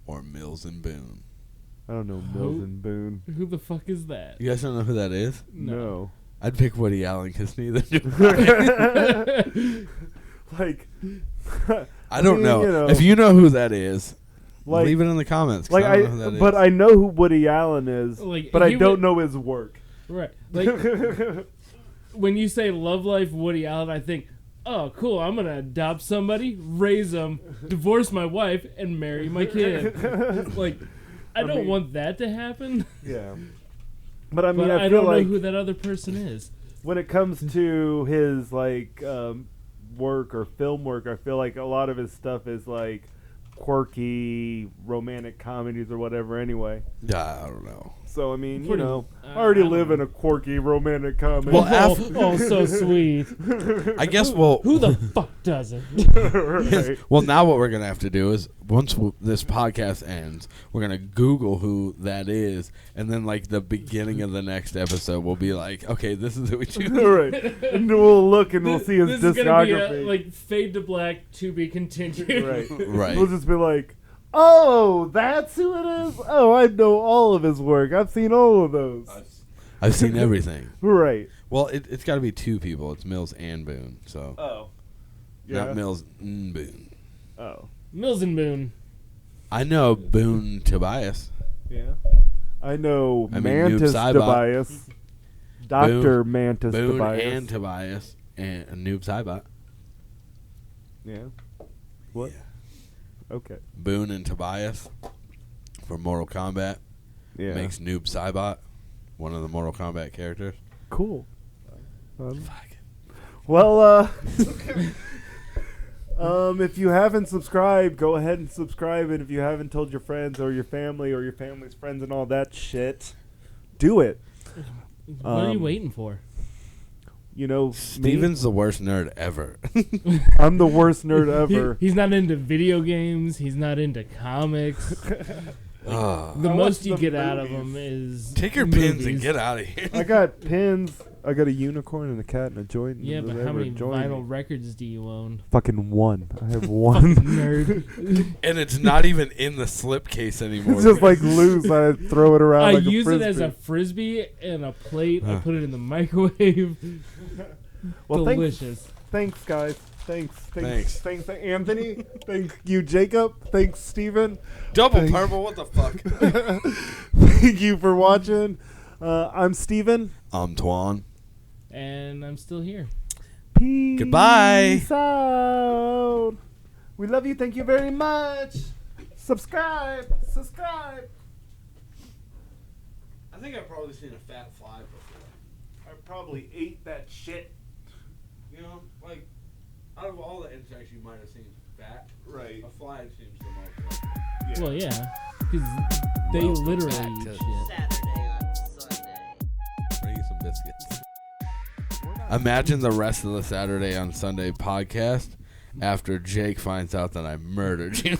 or Mills and Boone? I don't know, Who? Mills and Boone. Who the fuck is that? You guys don't know who that is? No. I'd pick Woody Allen because neither do I. Like, I don't mean, know. you know, If you know who that is, like, leave it in the comments. 'Cause like I don't know who that but is. I know who Woody Allen is, Like, but I he don't would- know his work. Right. Like, when you say love life Woody Allen, I think, oh, cool, I'm going to adopt somebody, raise them, divorce my wife, and marry my kid. Like, I don't mean- want that to happen, Yeah. But I mean, but I I feel don't know like who that other person is. when it comes to his like work or film work, I feel like a lot of his stuff is like quirky romantic comedies or whatever anyway. I don't know. So I mean, you Pretty- know, I I already don't live know. in a quirky romantic comedy. Well, Oh, so sweet. I guess we'll. Who the fuck doesn't? Right. Well, now what we're gonna have to do is once this podcast ends, we're gonna Google who that is, and then like the beginning of the next episode, we'll be like, okay, this is who we choose. Right. And we'll look and we'll see his This is gonna be discography. like fade to black to be continued. Right. Right. We'll just be like, oh, that's who it is? Oh, I know all of his work. I've seen all of those. I've seen everything. Right. Well, it's got to be two people. It's Mills and Boone. So Oh. not Mills and Boone. Oh. Mills and Boone. I know Boone Tobias. Yeah. I know I mean, Mantis Noob Saibot. Tobias. Dr. Mantis Boone Tobias. and Tobias and Noob Saibot. Yeah. What? Yeah. Okay. Boone and Tobias from Mortal Kombat Yeah. makes Noob Saibot one of the Mortal Kombat characters. Cool. Fuck. Well, if you haven't subscribed, go ahead and subscribe. And if you haven't told your friends or your family's friends and all that shit, do it. What are you waiting for? You know, Steven's the worst nerd ever. I'm the worst nerd ever. He's not into video games. He's not into comics. Ah. The I most watch you the get out of movies. him is Take your pins and movies. get out of here. I got pins. I got a unicorn and a cat and a joint. Yeah, and but whatever, how many join vinyl me. records do you own? Fucking one. I have one. Nerd. And it's not even in the slipcase anymore. It's just like loose. I throw it around I like use a it frisbee. as a frisbee and a plate. I put it in the microwave. Well, Delicious. Thanks, guys. Thanks, Thanks. Anthony. Thank you, Jacob. Thanks, Steven. Double purple, what the fuck? Thank you for watching. I'm Steven. I'm Twan. And I'm still here. Peace Goodbye. out. We love you. Thank you very much. Subscribe. Subscribe. I think I've probably seen a fat fly before. I probably ate that shit. You know, like, out of all the insects you might have seen fat, Right. a fly seems the most. Well, yeah. Because they Welcome literally back eat to- shit. Saturday on Sunday. Bring you some biscuits. Imagine the rest of the Saturday on Sunday podcast after Jake finds out that I murdered you.